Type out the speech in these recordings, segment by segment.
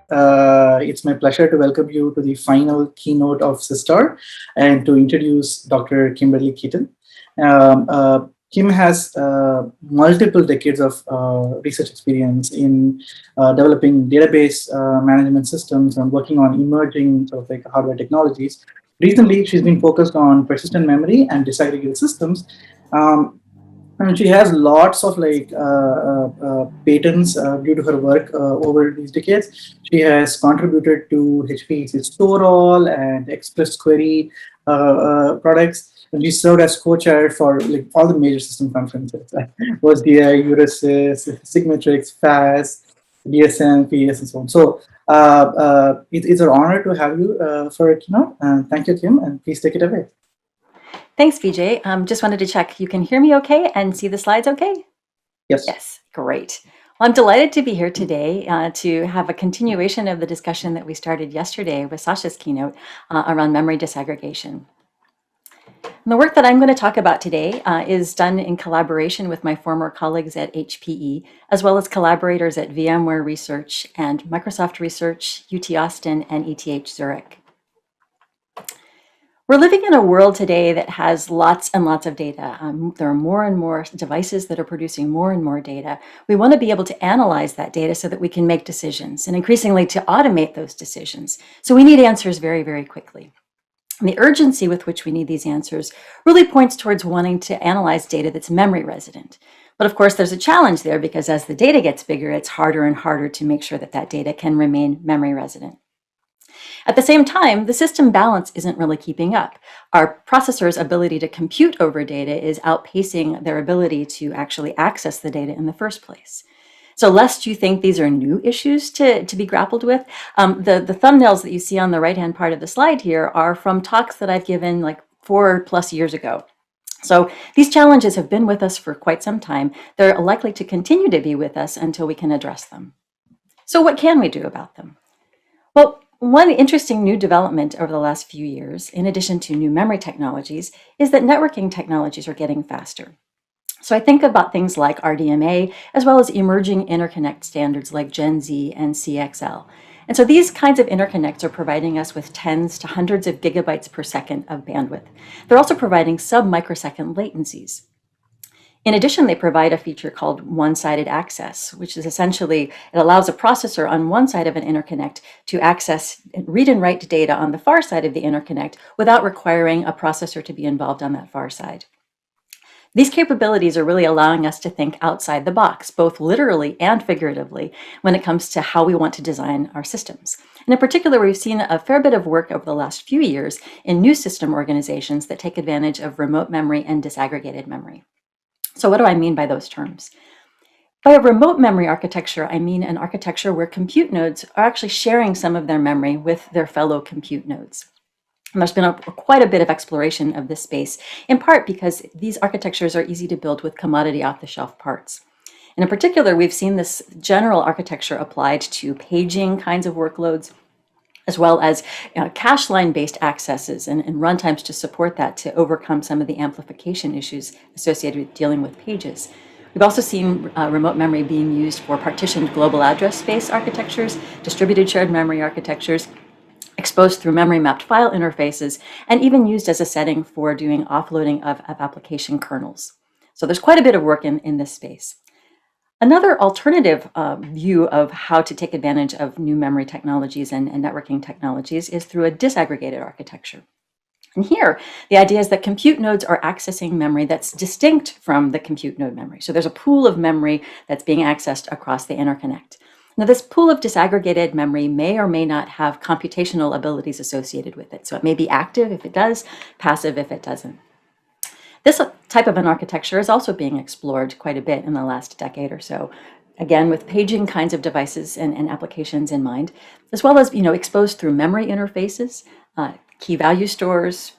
It's my pleasure to welcome you to the final keynote of SYSTOR and to introduce Dr. Kimberly Keeton. Kim has multiple decades of research experience in developing database management systems and working on emerging sort of like hardware technologies. Recently, she's been focused on persistent memory and disaggregated systems. And she has lots of like patents due to her work over these decades. She has contributed to HP's SYSTOR and Express Query products. And she served as co-chair for like all the major system conferences, like OSDI, Eurasys, Sigmatrix, FAS, DSM, PS, and so on. So it's an honor to have you for a keynote. Thank you, Kim, and please take it away. Thanks, Vijay. Just wanted to check you can hear me okay and see the slides okay? Yes. Yes, great. Well, I'm delighted to be here today to have a continuation of the discussion that we started yesterday with Sasha's keynote around memory disaggregation. And the work that I'm going to talk about today is done in collaboration with my former colleagues at HPE, as well as collaborators at VMware Research and Microsoft Research, UT Austin, and ETH Zurich. We're living in a world today that has lots and lots of data. There are more and more devices that are producing more and more data. We want to be able to analyze that data so that we can make decisions and increasingly to automate those decisions. So we need answers very, very quickly. And the urgency with which we need these answers really points towards wanting to analyze data that's memory resident. But of course, there's a challenge there because as the data gets bigger, it's harder and harder to make sure that that data can remain memory resident. At the same time, the system balance isn't really keeping up. Our processor's ability to compute over data is outpacing their ability to actually access the data in the first place. So lest you think these are new issues to be grappled with, the thumbnails that you see on the right-hand part of the slide here are from talks that I've given like 4+ years ago. So these challenges have been with us for quite some time. They're likely to continue to be with us until we can address them. So what can we do about them? Well, one interesting new development over the last few years, in addition to new memory technologies, is that networking technologies are getting faster. So I think about things like Rdma, as well as emerging interconnect standards like Gen Z and CXL. And so these kinds of interconnects are providing us with tens to hundreds of gigabytes per second of bandwidth. They're also providing sub-microsecond latencies. In addition, they provide a feature called one-sided access, which is essentially, it allows a processor on one side of an interconnect to access read and write data on the far side of the interconnect without requiring a processor to be involved on that far side. These capabilities are really allowing us to think outside the box, both literally and figuratively, when it comes to how we want to design our systems. And in particular, we've seen a fair bit of work over the last few years in new system organizations that take advantage of remote memory and disaggregated memory. So what do I mean by those terms? By a remote memory architecture, I mean an architecture where compute nodes are actually sharing some of their memory with their fellow compute nodes. And there's been quite a bit of exploration of this space, in part because these architectures are easy to build with commodity off-the-shelf parts. And in particular, we've seen this general architecture applied to paging kinds of workloads, as well as cache line-based accesses and runtimes to support that to overcome some of the amplification issues associated with dealing with pages. We've also seen remote memory being used for partitioned global address space architectures, distributed shared memory architectures, exposed through memory mapped file interfaces, and even used as a setting for doing offloading of application kernels. So there's quite a bit of work in this space. Another alternative view of how to take advantage of new memory technologies and networking technologies is through a disaggregated architecture. And here, the idea is that compute nodes are accessing memory that's distinct from the compute node memory. So there's a pool of memory that's being accessed across the interconnect. Now, this pool of disaggregated memory may or may not have computational abilities associated with it. So it may be active if it does, passive if it doesn't. This type of an architecture is also being explored quite a bit in the last decade or so, again, with paging kinds of devices and applications in mind, as well as exposed through memory interfaces, key value stores,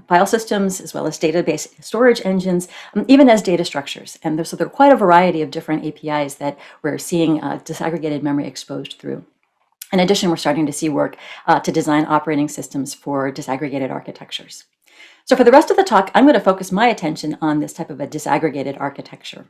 file systems, as well as database storage engines, even as data structures. And so there are quite a variety of different APIs that we're seeing disaggregated memory exposed through. In addition, we're starting to see work to design operating systems for disaggregated architectures. So for the rest of the talk, I'm going to focus my attention on this type of a disaggregated architecture.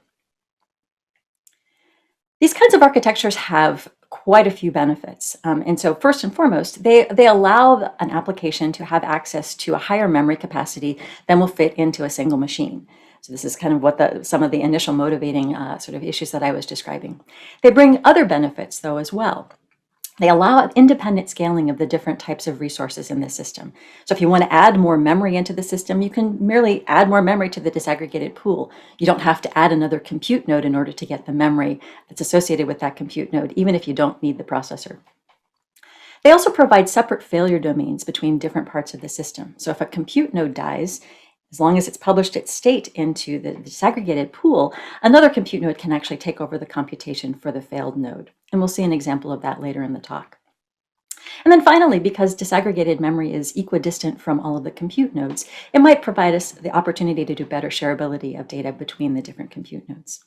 These kinds of architectures have quite a few benefits. And so first and foremost, they allow an application to have access to a higher memory capacity than will fit into a single machine. So this is kind of what some of the initial motivating sort of issues that I was describing. They bring other benefits, though, as well. They allow independent scaling of the different types of resources in the system. So if you want to add more memory into the system, you can merely add more memory to the disaggregated pool. You don't have to add another compute node in order to get the memory that's associated with that compute node, even if you don't need the processor. They also provide separate failure domains between different parts of the system. So if a compute node dies, as long as it's published its state into the disaggregated pool, another compute node can actually take over the computation for the failed node. And we'll see an example of that later in the talk. And then finally, because disaggregated memory is equidistant from all of the compute nodes, it might provide us the opportunity to do better shareability of data between the different compute nodes.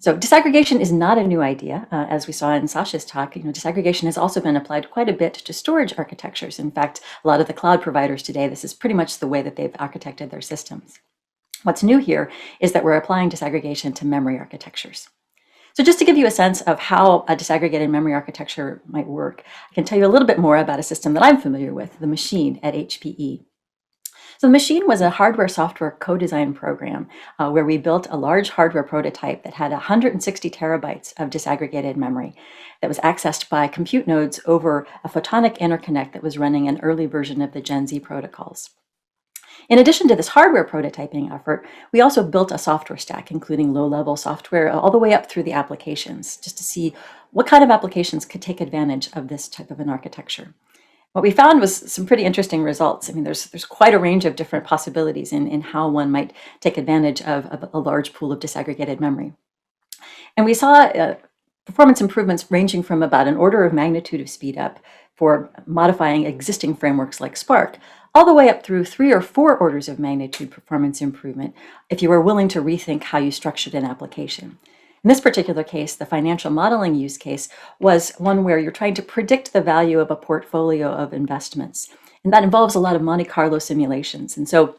So disaggregation is not a new idea. As we saw in Sasha's talk, disaggregation has also been applied quite a bit to storage architectures. In fact, a lot of the cloud providers today, this is pretty much the way that they've architected their systems. What's new here is that we're applying disaggregation to memory architectures. So just to give you a sense of how a disaggregated memory architecture might work, I can tell you a little bit more about a system that I'm familiar with, the machine at HPE. So the machine was a hardware-software co-design program where we built a large hardware prototype that had 160 terabytes of disaggregated memory that was accessed by compute nodes over a photonic interconnect that was running an early version of the Gen Z protocols. In addition to this hardware prototyping effort, we also built a software stack, including low-level software all the way up through the applications, just to see what kind of applications could take advantage of this type of an architecture. What we found was some pretty interesting results. I mean, there's quite a range of different possibilities in how one might take advantage of a large pool of disaggregated memory. And we saw performance improvements ranging from about an order of magnitude of speed up for modifying existing frameworks like Spark, all the way up through 3 or 4 orders of magnitude performance improvement if you were willing to rethink how you structured an application. In this particular case, the financial modeling use case was one where you're trying to predict the value of a portfolio of investments. And that involves a lot of Monte Carlo simulations. And so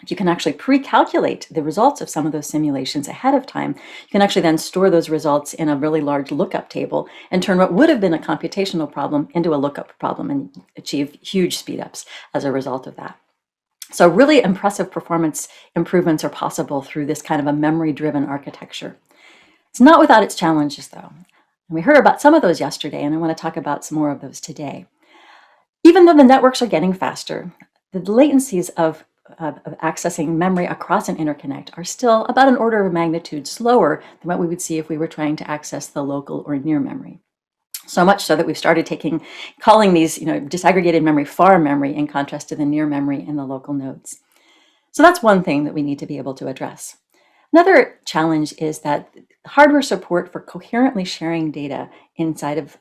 if you can actually pre-calculate the results of some of those simulations ahead of time, you can actually then store those results in a really large lookup table and turn what would have been a computational problem into a lookup problem and achieve huge speedups as a result of that. So really impressive performance improvements are possible through this kind of a memory-driven architecture. It's not without its challenges, though. And we heard about some of those yesterday, and I want to talk about some more of those today. Even though the networks are getting faster, the latencies of accessing memory across an interconnect are still about an order of magnitude slower than what we would see if we were trying to access the local or near memory. So much so that we've started calling these disaggregated memory far memory in contrast to the near memory in the local nodes. So that's one thing that we need to be able to address. Another challenge is that hardware support for coherently sharing data inside of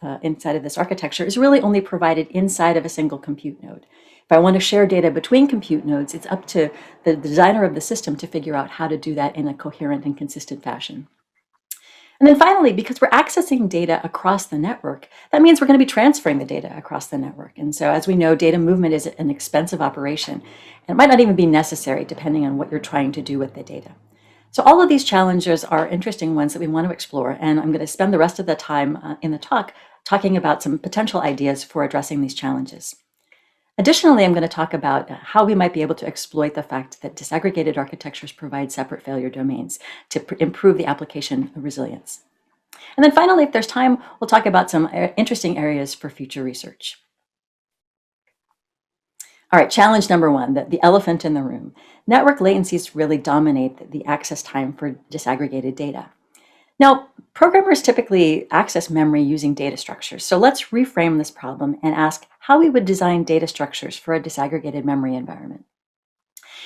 this architecture is really only provided inside of a single compute node. If I want to share data between compute nodes, it's up to the designer of the system to figure out how to do that in a coherent and consistent fashion. And then finally, because we're accessing data across the network, that means we're going to be transferring the data across the network. And so as we know, data movement is an expensive operation, and it might not even be necessary depending on what you're trying to do with the data. So all of these challenges are interesting ones that we want to explore, and I'm going to spend the rest of the time in the talk talking about some potential ideas for addressing these challenges. Additionally, I'm going to talk about how we might be able to exploit the fact that disaggregated architectures provide separate failure domains to improve the application resilience. And then finally, if there's time, we'll talk about some interesting areas for future research. All right, challenge number 1, the elephant in the room. Network latencies really dominate the access time for disaggregated data. Now, programmers typically access memory using data structures. So let's reframe this problem and ask how we would design data structures for a disaggregated memory environment.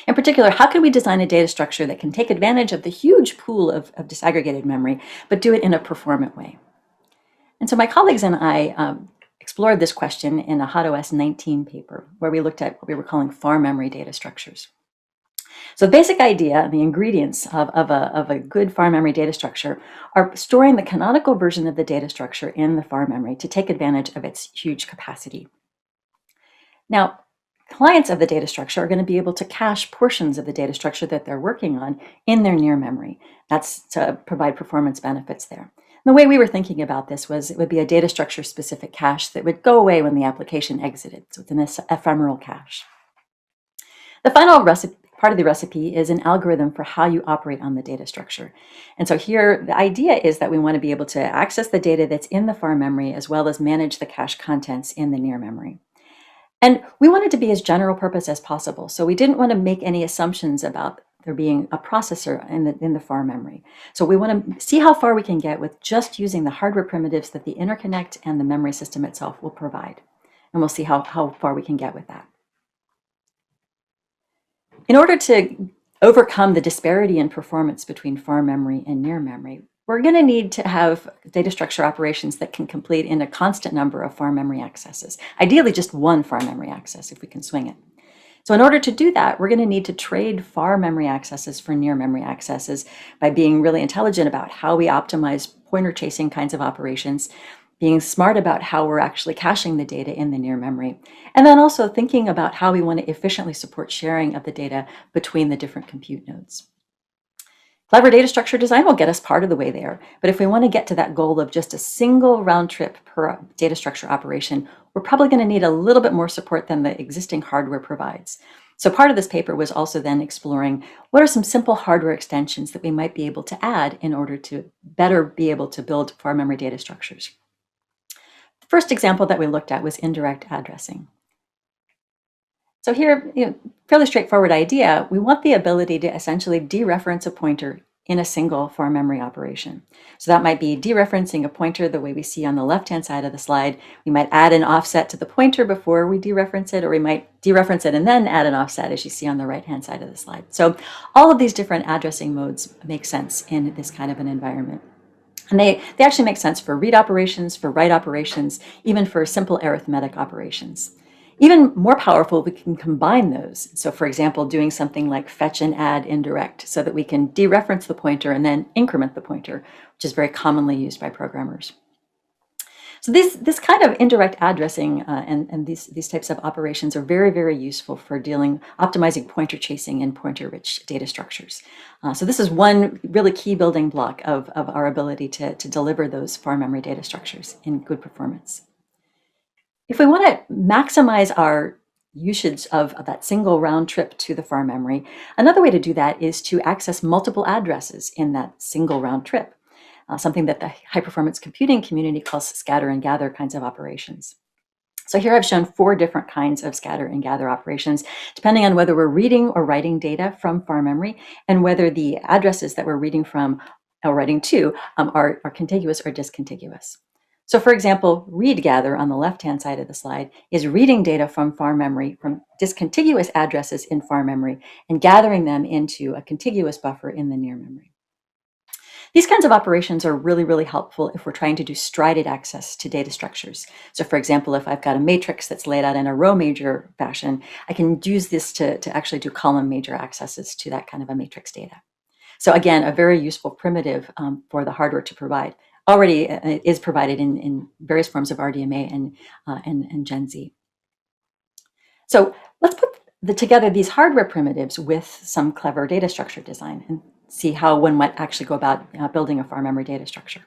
In particular, how can we design a data structure that can take advantage of the huge pool of disaggregated memory, but do it in a performant way? And so my colleagues and I explored this question in a HotOS 19 paper, where we looked at what we were calling far memory data structures. So the basic idea, the ingredients of a good far memory data structure are storing the canonical version of the data structure in the far memory to take advantage of its huge capacity. Now, clients of the data structure are going to be able to cache portions of the data structure that they're working on in their near memory. That's to provide performance benefits there. The way we were thinking about this was it would be a data structure specific cache that would go away when the application exited. So it's an ephemeral cache. The final part of the recipe is an algorithm for how you operate on the data structure. And so here, the idea is that we want to be able to access the data that's in the far memory as well as manage the cache contents in the near memory. And we wanted to be as general purpose as possible. So we didn't want to make any assumptions about there being a processor in the far memory. So we want to see how far we can get with just using the hardware primitives that the interconnect and the memory system itself will provide. And we'll see how far we can get with that. In order to overcome the disparity in performance between far memory and near memory, we're going to need to have data structure operations that can complete in a constant number of far memory accesses, ideally just one far memory access if we can swing it. So in order to do that, we're going to need to trade far memory accesses for near memory accesses by being really intelligent about how we optimize pointer chasing kinds of operations, being smart about how we're actually caching the data in the near memory, and then also thinking about how we want to efficiently support sharing of the data between the different compute nodes. Clever data structure design will get us part of the way there, but if we want to get to that goal of just a single round trip per data structure operation, we're probably going to need a little bit more support than the existing hardware provides. So part of this paper was also then exploring what are some simple hardware extensions that we might be able to add in order to better be able to build far memory data structures. The first example that we looked at was indirect addressing. So here, fairly straightforward idea, we want the ability to essentially dereference a pointer in a single far memory operation. So that might be dereferencing a pointer the way we see on the left-hand side of the slide. We might add an offset to the pointer before we dereference it, or we might dereference it and then add an offset as you see on the right-hand side of the slide. So all of these different addressing modes make sense in this kind of an environment. And they actually make sense for read operations, for write operations, even for simple arithmetic operations. Even more powerful, we can combine those. So for example, doing something like fetch and add indirect so that we can dereference the pointer and then increment the pointer, which is very commonly used by programmers. So this kind of indirect addressing and these types of operations are very, very useful for optimizing pointer chasing in pointer-rich data structures. So this is one really key building block of our ability to deliver those far memory data structures in good performance. If we want to maximize our usage of that single round trip to the far memory, another way to do that is to access multiple addresses in that single round trip, something that the high-performance computing community calls scatter and gather kinds of operations. So here I've shown 4 different kinds of scatter and gather operations, depending on whether we're reading or writing data from far memory and whether the addresses that we're reading from or writing to are contiguous or discontiguous. So for example, read gather on the left-hand side of the slide is reading data from far memory from discontiguous addresses in far memory and gathering them into a contiguous buffer in the near memory. These kinds of operations are really, really helpful if we're trying to do strided access to data structures. So for example, if I've got a matrix that's laid out in a row major fashion, I can use this to actually do column major accesses to that kind of a matrix data. So again, a very useful primitive for the hardware to provide. Already is provided in various forms of Rdma and Gen Z. So let's put together these hardware primitives with some clever data structure design and see how one might actually go about building a far memory data structure.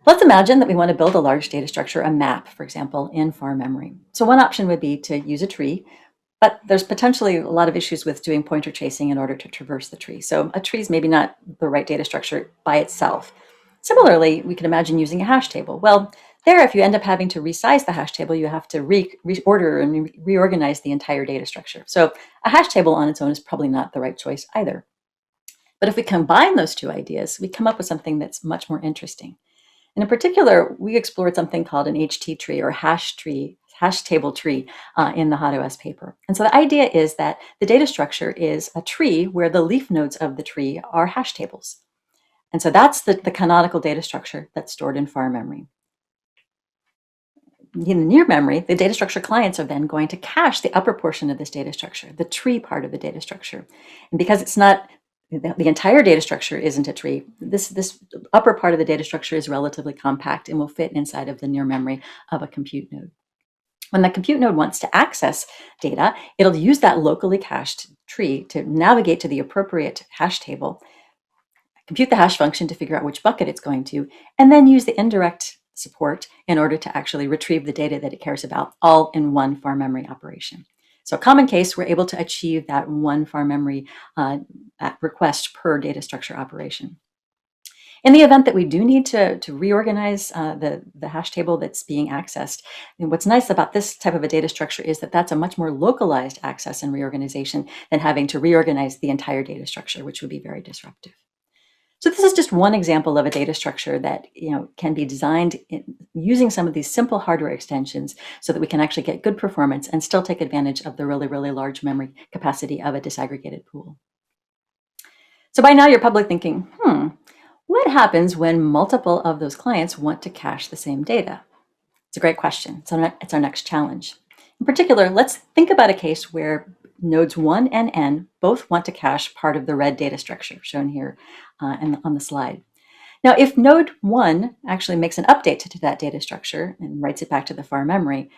Let's imagine that we want to build a large data structure, a map, for example, in far memory. So one option would be to use a tree, but there's potentially a lot of issues with doing pointer chasing in order to traverse the tree. So a tree is maybe not the right data structure by itself. Similarly, we can imagine using a hash table. Well, there, if you end up having to resize the hash table, you have to reorder and reorganize the entire data structure. So a hash table on its own is probably not the right choice either. But if we combine those two ideas, we come up with something that's much more interesting. And in particular, we explored something called an HT tree or hash table tree in the HotOS paper. And so the idea is that the data structure is a tree where the leaf nodes of the tree are hash tables. And so that's the canonical data structure that's stored in far memory. In the near memory, the data structure clients are then going to cache the upper portion of this data structure, the tree part of the data structure. And because it's not, the entire data structure isn't a tree, this upper part of the data structure is relatively compact and will fit inside of the near memory of a compute node. When the compute node wants to access data, it'll use that locally cached tree to navigate to the appropriate hash table, compute the hash function to figure out which bucket it's going to, and then use the indirect support in order to actually retrieve the data that it cares about, all in one far memory operation. So a common case, we're able to achieve that one far memory request per data structure operation. In the event that we do need to reorganize the hash table that's being accessed, and what's nice about this type of a data structure is that that's a much more localized access and reorganization than having to reorganize the entire data structure, which would be very disruptive. So this is just one example of a data structure that can be designed using some of these simple hardware extensions so that we can actually get good performance and still take advantage of the really, really large memory capacity of a disaggregated pool. So by now you're probably thinking, what happens when multiple of those clients want to cache the same data? It's a great question. It's our next challenge. In particular, let's think about a case where nodes 1 and n both want to cache part of the red data structure shown here on the slide. Now, if node 1 actually makes an update to that data structure and writes it back to the far memory,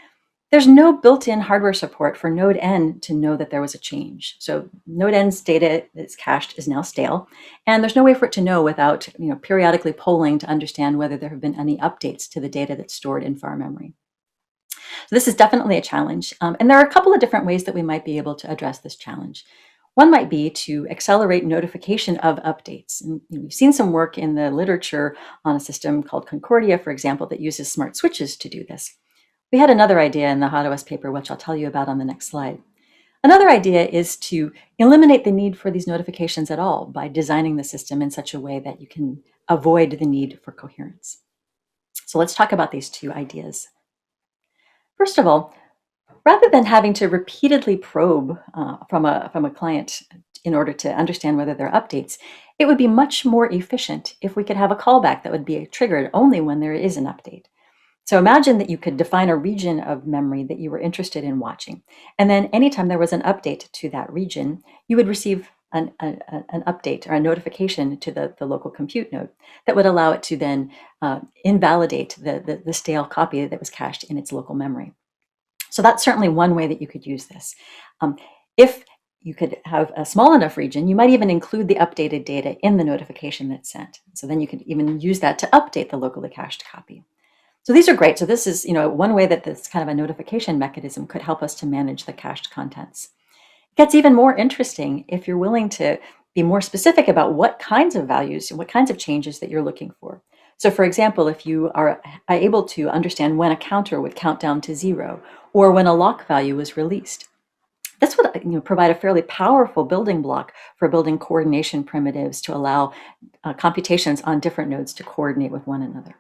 there's no built-in hardware support for node n to know that there was a change. So node n's data that's cached is now stale, and there's no way for it to know without periodically polling to understand whether there have been any updates to the data that's stored in far memory. So this is definitely a challenge, and there are a couple of different ways that we might be able to address this challenge. One might be to accelerate notification of updates. And we've seen some work in the literature on a system called Concordia, for example, that uses smart switches to do this. We had another idea in the HotOS paper, which I'll tell you about on the next slide. Another idea is to eliminate the need for these notifications at all by designing the system in such a way that you can avoid the need for coherence. So let's talk about these two ideas. First of all, rather than having to repeatedly probe from a client in order to understand whether there are updates, it would be much more efficient if we could have a callback that would be triggered only when there is an update. So imagine that you could define a region of memory that you were interested in watching. And then anytime there was an update to that region, you would receive an update or a notification to the local compute node that would allow it to then invalidate the stale copy that was cached in its local memory. So that's certainly one way that you could use this. If you could have a small enough region, you might even include the updated data in the notification that's sent. So then you could even use that to update the locally cached copy. So these are great. So this is one way that this kind of a notification mechanism could help us to manage the cached contents. It gets even more interesting if you're willing to be more specific about what kinds of values and what kinds of changes that you're looking for. So for example, if you are able to understand when a counter would count down to 0 or when a lock value was released, this would provide a fairly powerful building block for building coordination primitives to allow computations on different nodes to coordinate with one another.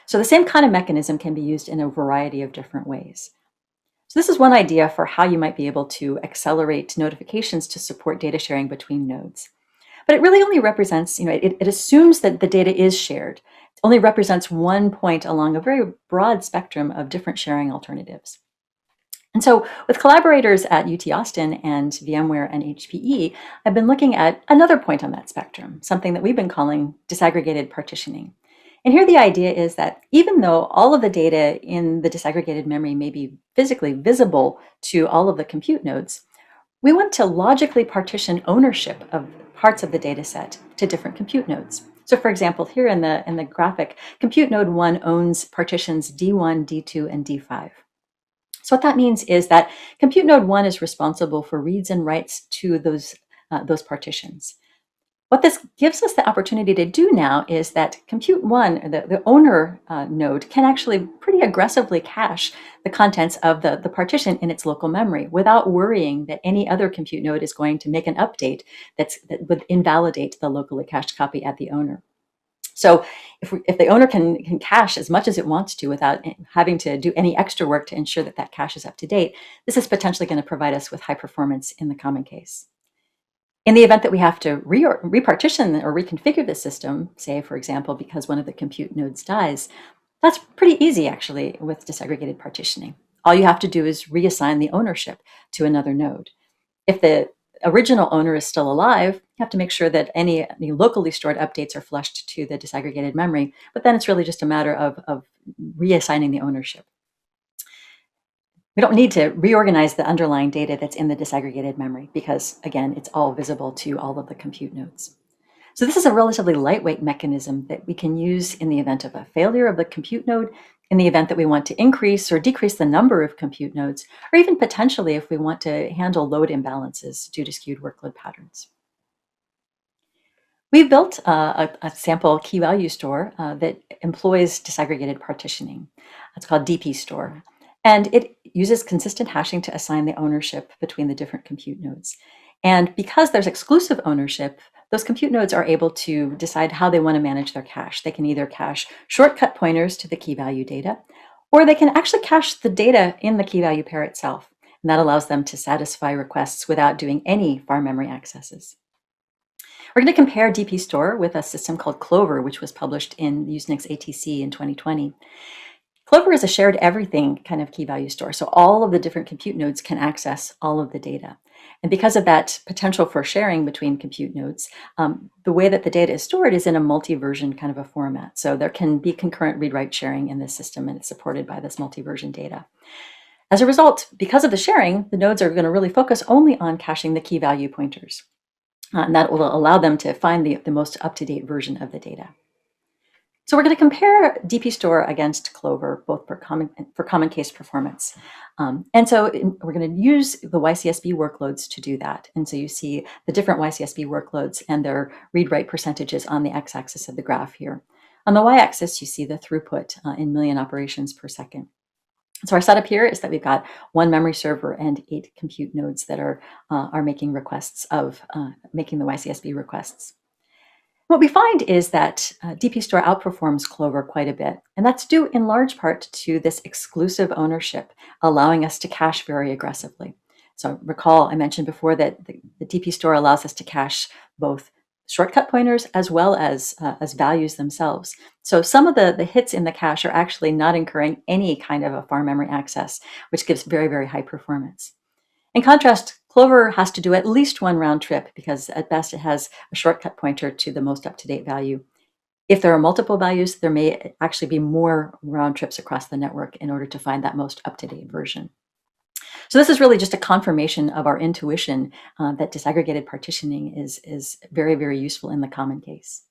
So the same kind of mechanism can be used in a variety of different ways. So this is one idea for how you might be able to accelerate notifications to support data sharing between nodes. But it really only represents, it assumes that the data is shared. It only represents one point along a very broad spectrum of different sharing alternatives. And so with collaborators at UT Austin and VMware and HPE, I've been looking at another point on that spectrum, something that we've been calling disaggregated partitioning. And here the idea is that even though all of the data in the disaggregated memory may be physically visible to all of the compute nodes, we want to logically partition ownership of parts of the data set to different compute nodes. So for example, here in the graphic, compute node 1 owns partitions D1, D2, and D5. So what that means is that compute node 1 is responsible for reads and writes to those partitions. What this gives us the opportunity to do now is that compute 1, or the owner node, can actually pretty aggressively cache the contents of the partition in its local memory without worrying that any other compute node is going to make an update that would invalidate the locally cached copy at the owner. So if the owner can cache as much as it wants to without having to do any extra work to ensure that that cache is up to date, this is potentially going to provide us with high performance in the common case. In the event that we have to repartition or reconfigure the system, say, for example, because one of the compute nodes dies, that's pretty easy, actually, with disaggregated partitioning. All you have to do is reassign the ownership to another node. If the original owner is still alive, you have to make sure that any locally stored updates are flushed to the disaggregated memory, but then it's really just a matter of reassigning the ownership. We don't need to reorganize the underlying data that's in the disaggregated memory because, again, it's all visible to all of the compute nodes. So this is a relatively lightweight mechanism that we can use in the event of a failure of the compute node, in the event that we want to increase or decrease the number of compute nodes, or even potentially if we want to handle load imbalances due to skewed workload patterns. We've built a sample key value store that employs disaggregated partitioning. It's called Dpstor. And it uses consistent hashing to assign the ownership between the different compute nodes. And because there's exclusive ownership, those compute nodes are able to decide how they want to manage their cache. They can either cache shortcut pointers to the key value data, or they can actually cache the data in the key value pair itself. And that allows them to satisfy requests without doing any far memory accesses. We're going to compare Dpstor with a system called Clover, which was published in Usenix ATC in 2020. Clover is a shared everything kind of key value store, so all of the different compute nodes can access all of the data. And because of that potential for sharing between compute nodes, the way that the data is stored is in a multi-version kind of a format. So there can be concurrent read-write sharing in this system, and it's supported by this multi-version data. As a result, because of the sharing, the nodes are going to really focus only on caching the key value pointers. And that will allow them to find the most up-to-date version of the data. So we're going to compare Dpstor against Clover, both for common case performance. And so we're going to use the YCSB workloads to do that. And so you see the different YCSB workloads and their read-write percentages on the x-axis of the graph here. On the y-axis, you see the throughput in million operations per second. So our setup here is that we've got one memory server and 8 compute nodes that are making requests of making the YCSB requests. What we find is that Dpstor outperforms Clover quite a bit, and that's due in large part to this exclusive ownership, allowing us to cache very aggressively. So recall I mentioned before that the Dpstor allows us to cache both shortcut pointers as well as values themselves. So some of the hits in the cache are actually not incurring any kind of a far memory access, which gives very, very high performance. In contrast, Clover has to do at least one round trip because at best it has a shortcut pointer to the most up-to-date value. If there are multiple values, there may actually be more round trips across the network in order to find that most up-to-date version. So this is really just a confirmation of our intuition that disaggregated partitioning is very, very useful in the common case.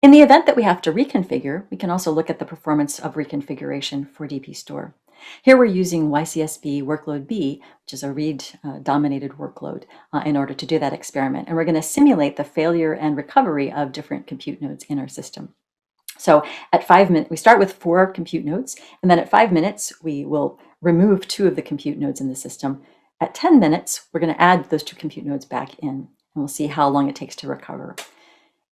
In the event that we have to reconfigure, we can also look at the performance of reconfiguration for Dpstor. Here we're using YCSB workload B, which is a read-dominated workload, in order to do that experiment. And we're going to simulate the failure and recovery of different compute nodes in our system. So at 5 minutes, we start with 4 compute nodes, and then at 5 minutes, we will remove 2 of the compute nodes in the system. At 10 minutes, we're going to add those 2 compute nodes back in, and we'll see how long it takes to recover.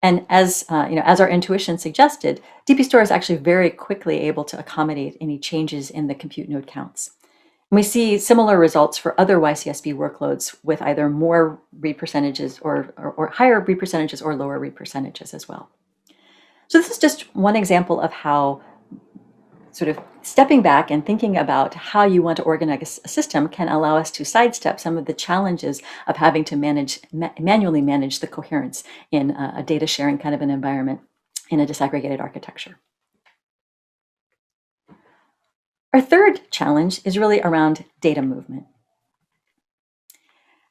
And as our intuition suggested, Dpstor is actually very quickly able to accommodate any changes in the compute node counts. And we see similar results for other YCSB workloads with either more read percentages or higher read percentages or lower read percentages as well. So this is just one example of how sort of stepping back and thinking about how you want to organize a system can allow us to sidestep some of the challenges of having to manually manage the coherence in a data sharing kind of an environment in a disaggregated architecture. Our third challenge is really around data movement.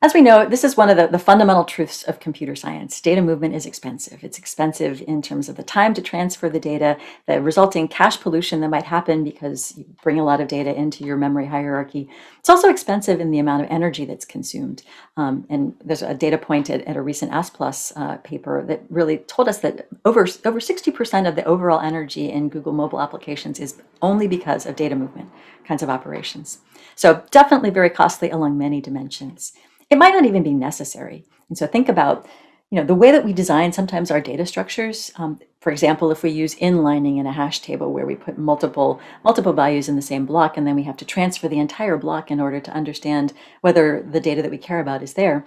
As we know, this is one of the fundamental truths of computer science. Data movement is expensive. It's expensive in terms of the time to transfer the data, the resulting cache pollution that might happen because you bring a lot of data into your memory hierarchy. It's also expensive in the amount of energy that's consumed. And there's a data point at a recent ASPLUS paper that really told us that over 60% of the overall energy in Google mobile applications is only because of data movement kinds of operations. So definitely very costly along many dimensions. It might not even be necessary. And so think about, the way that we design sometimes our data structures. For example, if we use inlining in a hash table where we put multiple values in the same block, and then we have to transfer the entire block in order to understand whether the data that we care about is there.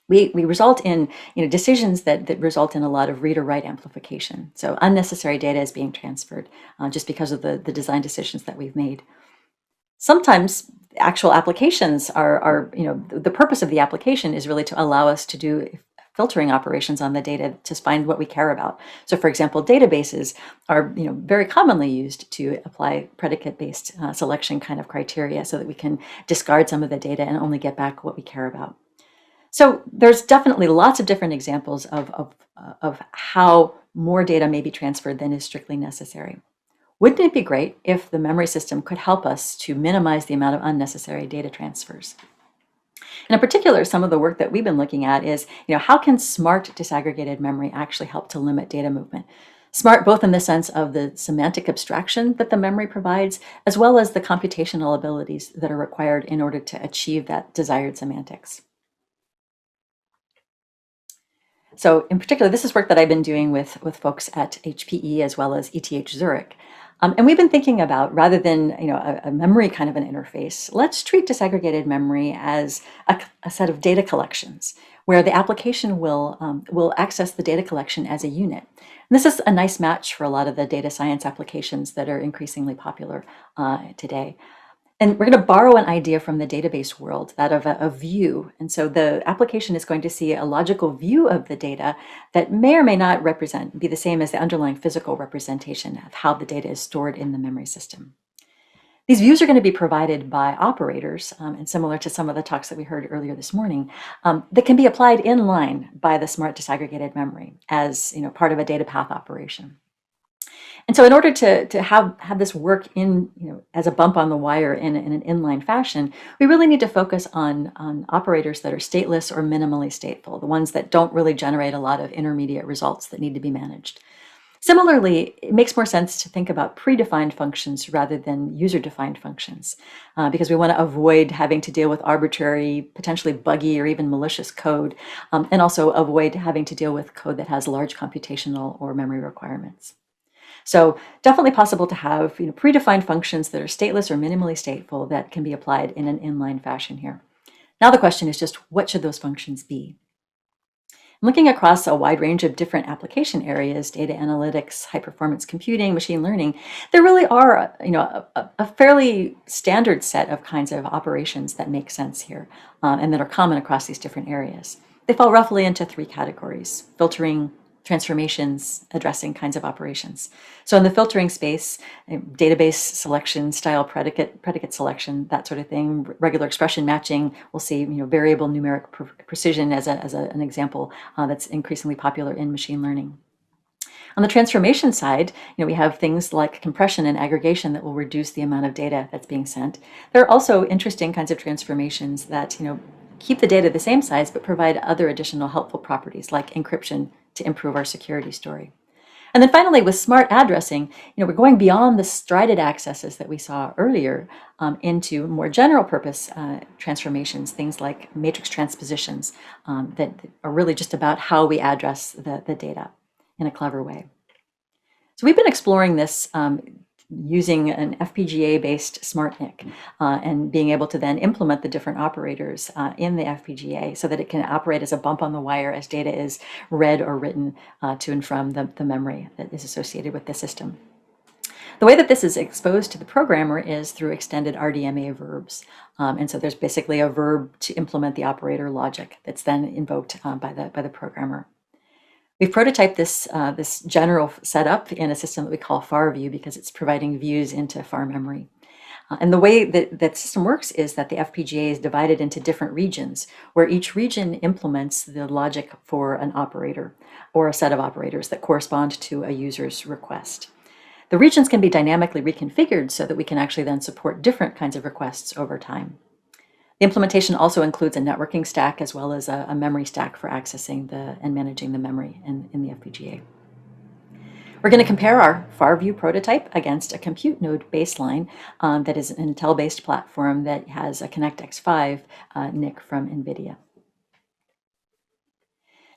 We result in decisions that result in a lot of read or write amplification. So unnecessary data is being transferred just because of the design decisions that we've made. Sometimes actual applications are the purpose of the application is really to allow us to do filtering operations on the data to find what we care about. So for example, databases are very commonly used to apply predicate-based selection kind of criteria so that we can discard some of the data and only get back what we care about. So there's definitely lots of different examples of how more data may be transferred than is strictly necessary. Wouldn't it be great if the memory system could help us to minimize the amount of unnecessary data transfers? And in particular, some of the work that we've been looking at is, how can smart disaggregated memory actually help to limit data movement? Smart both in the sense of the semantic abstraction that the memory provides, as well as the computational abilities that are required in order to achieve that desired semantics. So in particular, this is work that I've been doing with folks at HPE as well as ETH Zurich. And we've been thinking about, rather than a memory kind of an interface, let's treat disaggregated memory as a set of data collections where the application will access the data collection as a unit. And this is a nice match for a lot of the data science applications that are increasingly popular today. And we're going to borrow an idea from the database world, that of a view. And so the application is going to see a logical view of the data that may or may not be the same as the underlying physical representation of how the data is stored in the memory system. These views are going to be provided by operators, and similar to some of the talks that we heard earlier this morning, that can be applied in line by the smart disaggregated memory as part of a data path operation. And so in order to have this work as a bump on the wire in an inline fashion, we really need to focus on operators that are stateless or minimally stateful, the ones that don't really generate a lot of intermediate results that need to be managed. Similarly, it makes more sense to think about predefined functions rather than user-defined functions, because we want to avoid having to deal with arbitrary, potentially buggy or even malicious code, and also avoid having to deal with code that has large computational or memory requirements. So definitely possible to have predefined functions that are stateless or minimally stateful that can be applied in an inline fashion here. Now the question is just, what should those functions be? Looking across a wide range of different application areas, data analytics, high-performance computing, machine learning, there really are a fairly standard set of kinds of operations that make sense here and that are common across these different areas. They fall roughly into three categories: filtering, transformations, addressing kinds of operations. So in the filtering space, database selection, style predicate selection, that sort of thing, regular expression matching, we'll see variable numeric precision as an example that's increasingly popular in machine learning. On the transformation side, we have things like compression and aggregation that will reduce the amount of data that's being sent. There are also interesting kinds of transformations that keep the data the same size but provide other additional helpful properties like encryption to improve our security story. And then finally, with smart addressing, we're going beyond the strided accesses that we saw earlier into more general purpose transformations, things like matrix transpositions that are really just about how we address the data in a clever way. So we've been exploring this using an FPGA-based SmartNIC and being able to then implement the different operators in the FPGA so that it can operate as a bump on the wire as data is read or written to and from the memory that is associated with the system. The way that this is exposed to the programmer is through extended Rdma verbs. And so there's basically a verb to implement the operator logic that's then invoked by the programmer. We've prototyped this general setup in a system that we call FAR-View because it's providing views into FAR memory. And the way that the system works is that the FPGA is divided into different regions, where each region implements the logic for an operator or a set of operators that correspond to a user's request. The regions can be dynamically reconfigured so that we can actually then support different kinds of requests over time. The implementation also includes a networking stack as well as a memory stack for accessing and managing the memory in the FPGA. We're going to compare our FAR-View prototype against a compute node baseline that is an Intel-based platform that has a ConnectX-5 NIC from NVIDIA.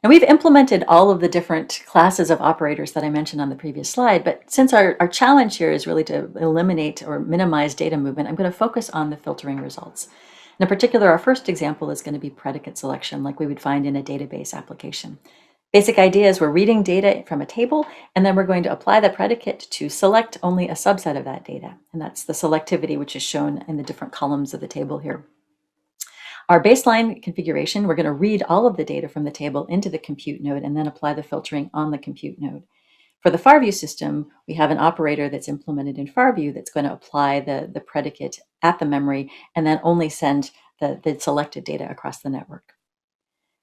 Now we've implemented all of the different classes of operators that I mentioned on the previous slide, but since our challenge here is really to eliminate or minimize data movement, I'm going to focus on the filtering results. In particular, our first example is going to be predicate selection, like we would find in a database application. Basic idea is we're reading data from a table, and then we're going to apply the predicate to select only a subset of that data. And that's the selectivity, which is shown in the different columns of the table here. Our baseline configuration, we're going to read all of the data from the table into the compute node and then apply the filtering on the compute node. For the FAR-View system, we have an operator that's implemented in FAR-View that's going to apply the predicate at the memory and then only send the selected data across the network.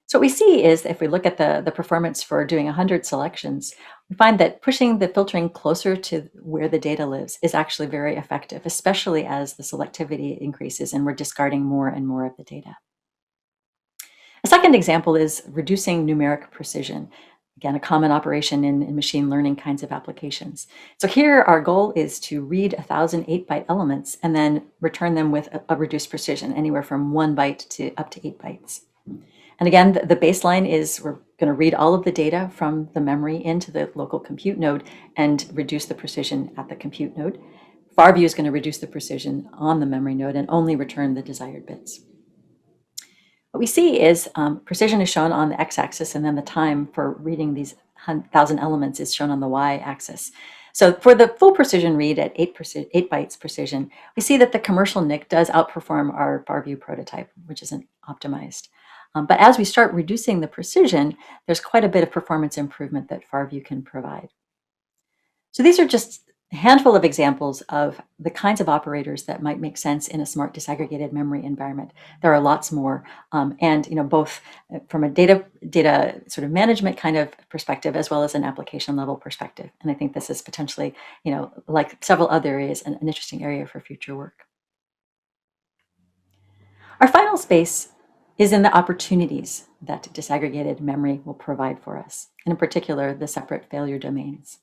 So what we see is if we look at the performance for doing 100 selections, we find that pushing the filtering closer to where the data lives is actually very effective, especially as the selectivity increases and we're discarding more and more of the data. A second example is reducing numeric precision. Again, a common operation in machine learning kinds of applications. So here our goal is to read 1,000 8-byte elements and then return them with a reduced precision, anywhere from 1 byte to up to 8 bytes. And again, the baseline is we're going to read all of the data from the memory into the local compute node and reduce the precision at the compute node. FarView is going to reduce the precision on the memory node and only return the desired bits. What we see is precision is shown on the x-axis, and then the time for reading these 1,000 elements is shown on the y-axis. So for the full precision read at 8 bytes precision, we see that the commercial NIC does outperform our FarView prototype, which isn't optimized. But as we start reducing the precision, there's quite a bit of performance improvement that FarView can provide. So these are just a handful of examples of the kinds of operators that might make sense in a smart disaggregated memory environment. There are lots more, and both from a data sort of management kind of perspective as well as an application level perspective. And I think this is potentially, like several other areas, an interesting area for future work. Our final space is in the opportunities that disaggregated memory will provide for us, and in particular, the separate failure domains.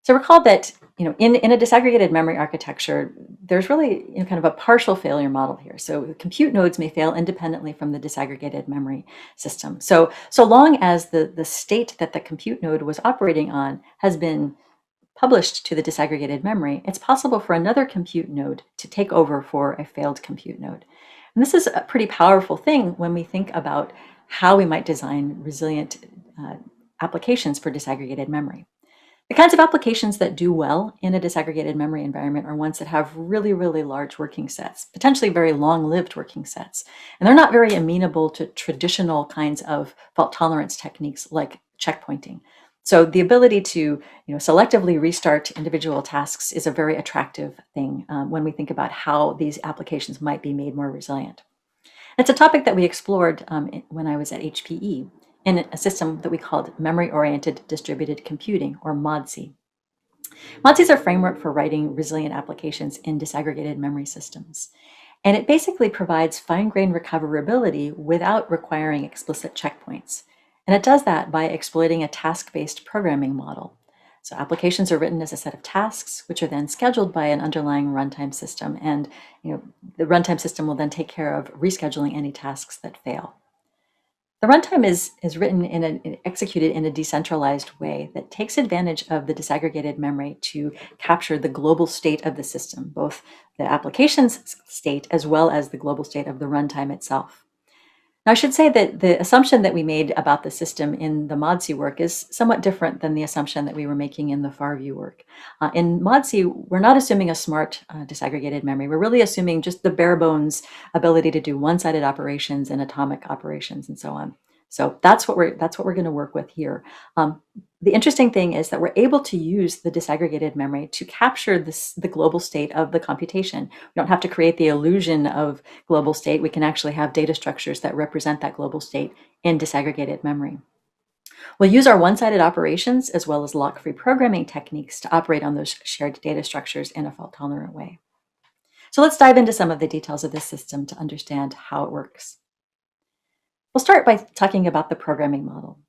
So recall that in a disaggregated memory architecture, there's really kind of a partial failure model here. So compute nodes may fail independently from the disaggregated memory system. So long as the state that the compute node was operating on has been published to the disaggregated memory, it's possible for another compute node to take over for a failed compute node. And this is a pretty powerful thing when we think about how we might design resilient applications for disaggregated memory. The kinds of applications that do well in a disaggregated memory environment are ones that have really, really large working sets, potentially very long-lived working sets. And they're not very amenable to traditional kinds of fault tolerance techniques like checkpointing. So the ability to selectively restart individual tasks is a very attractive thing when we think about how these applications might be made more resilient. It's a topic that we explored when I was at HPE in a system that we called Memory-Oriented Distributed Computing, or Modsi. Modsi is a framework for writing resilient applications in disaggregated memory systems. And it basically provides fine-grained recoverability without requiring explicit checkpoints. And it does that by exploiting a task-based programming model. So applications are written as a set of tasks, which are then scheduled by an underlying runtime system. And the runtime system will then take care of rescheduling any tasks that fail. The runtime is written executed in a decentralized way that takes advantage of the disaggregated memory to capture the global state of the system, both the application's state as well as the global state of the runtime itself. Now, I should say that the assumption that we made about the system in the Modsi work is somewhat different than the assumption that we were making in the FarView work. In Modsi, we're not assuming a smart disaggregated memory. We're really assuming just the bare bones ability to do one-sided operations and atomic operations and so on. So that's what we're going to work with here. The interesting thing is that we're able to use the disaggregated memory to capture the global state of the computation. We don't have to create the illusion of global state. We can actually have data structures that represent that global state in disaggregated memory. We'll use our one-sided operations as well as lock-free programming techniques to operate on those shared data structures in a fault-tolerant way. So let's dive into some of the details of this system to understand how it works. We'll start by talking about the programming model.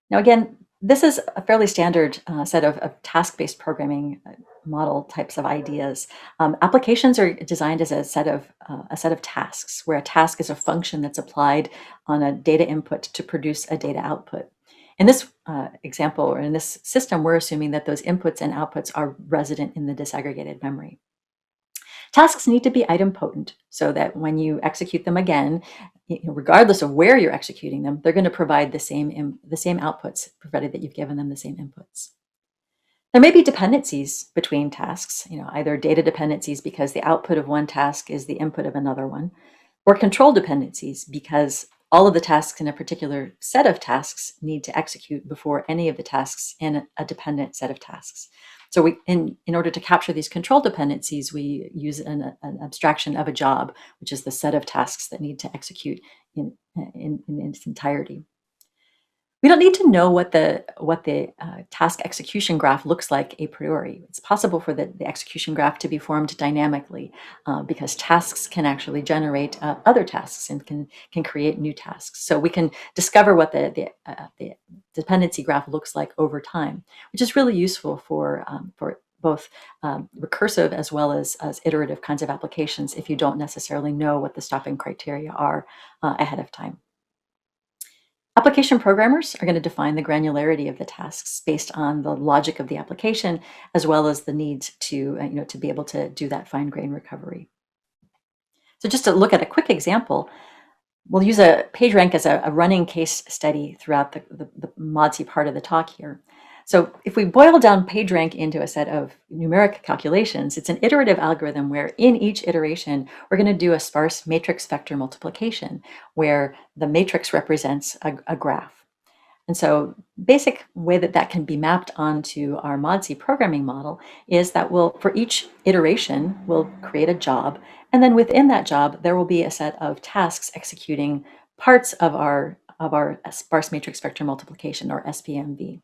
Now, again, this is a fairly standard set of task-based programming model types of ideas. Applications are designed as a set of tasks, where a task is a function that's applied on a data input to produce a data output. In this example, or in this system, we're assuming that those inputs and outputs are resident in the disaggregated memory. Tasks need to be idempotent so that when you execute them again, regardless of where you're executing them, they're going to provide the same outputs, provided that you've given them the same inputs. There may be dependencies between tasks, either data dependencies because the output of one task is the input of another one, or control dependencies because all of the tasks in a particular set of tasks need to execute before any of the tasks in a dependent set of tasks. So in order to capture these control dependencies, we use an abstraction of a job, which is the set of tasks that need to execute in its entirety. We don't need to know what the task execution graph looks like a priori. It's possible for the execution graph to be formed dynamically because tasks can actually generate other tasks and can create new tasks. So we can discover what the dependency graph looks like over time, which is really useful for both recursive as well as iterative kinds of applications if you don't necessarily know what the stopping criteria are ahead of time. Application programmers are going to define the granularity of the tasks based on the logic of the application, as well as the need to, to be able to do that fine-grained recovery. So just to look at a quick example, we'll use a PageRank as a running case study throughout the Modsi part of the talk here. So if we boil down PageRank into a set of numeric calculations, it's an iterative algorithm where in each iteration, we're going to do a sparse matrix vector multiplication, where the matrix represents a graph. And so basic way that can be mapped onto our Modsi programming model is that for each iteration, we'll create a job. And then within that job, there will be a set of tasks executing parts of our sparse matrix vector multiplication, or SPMV.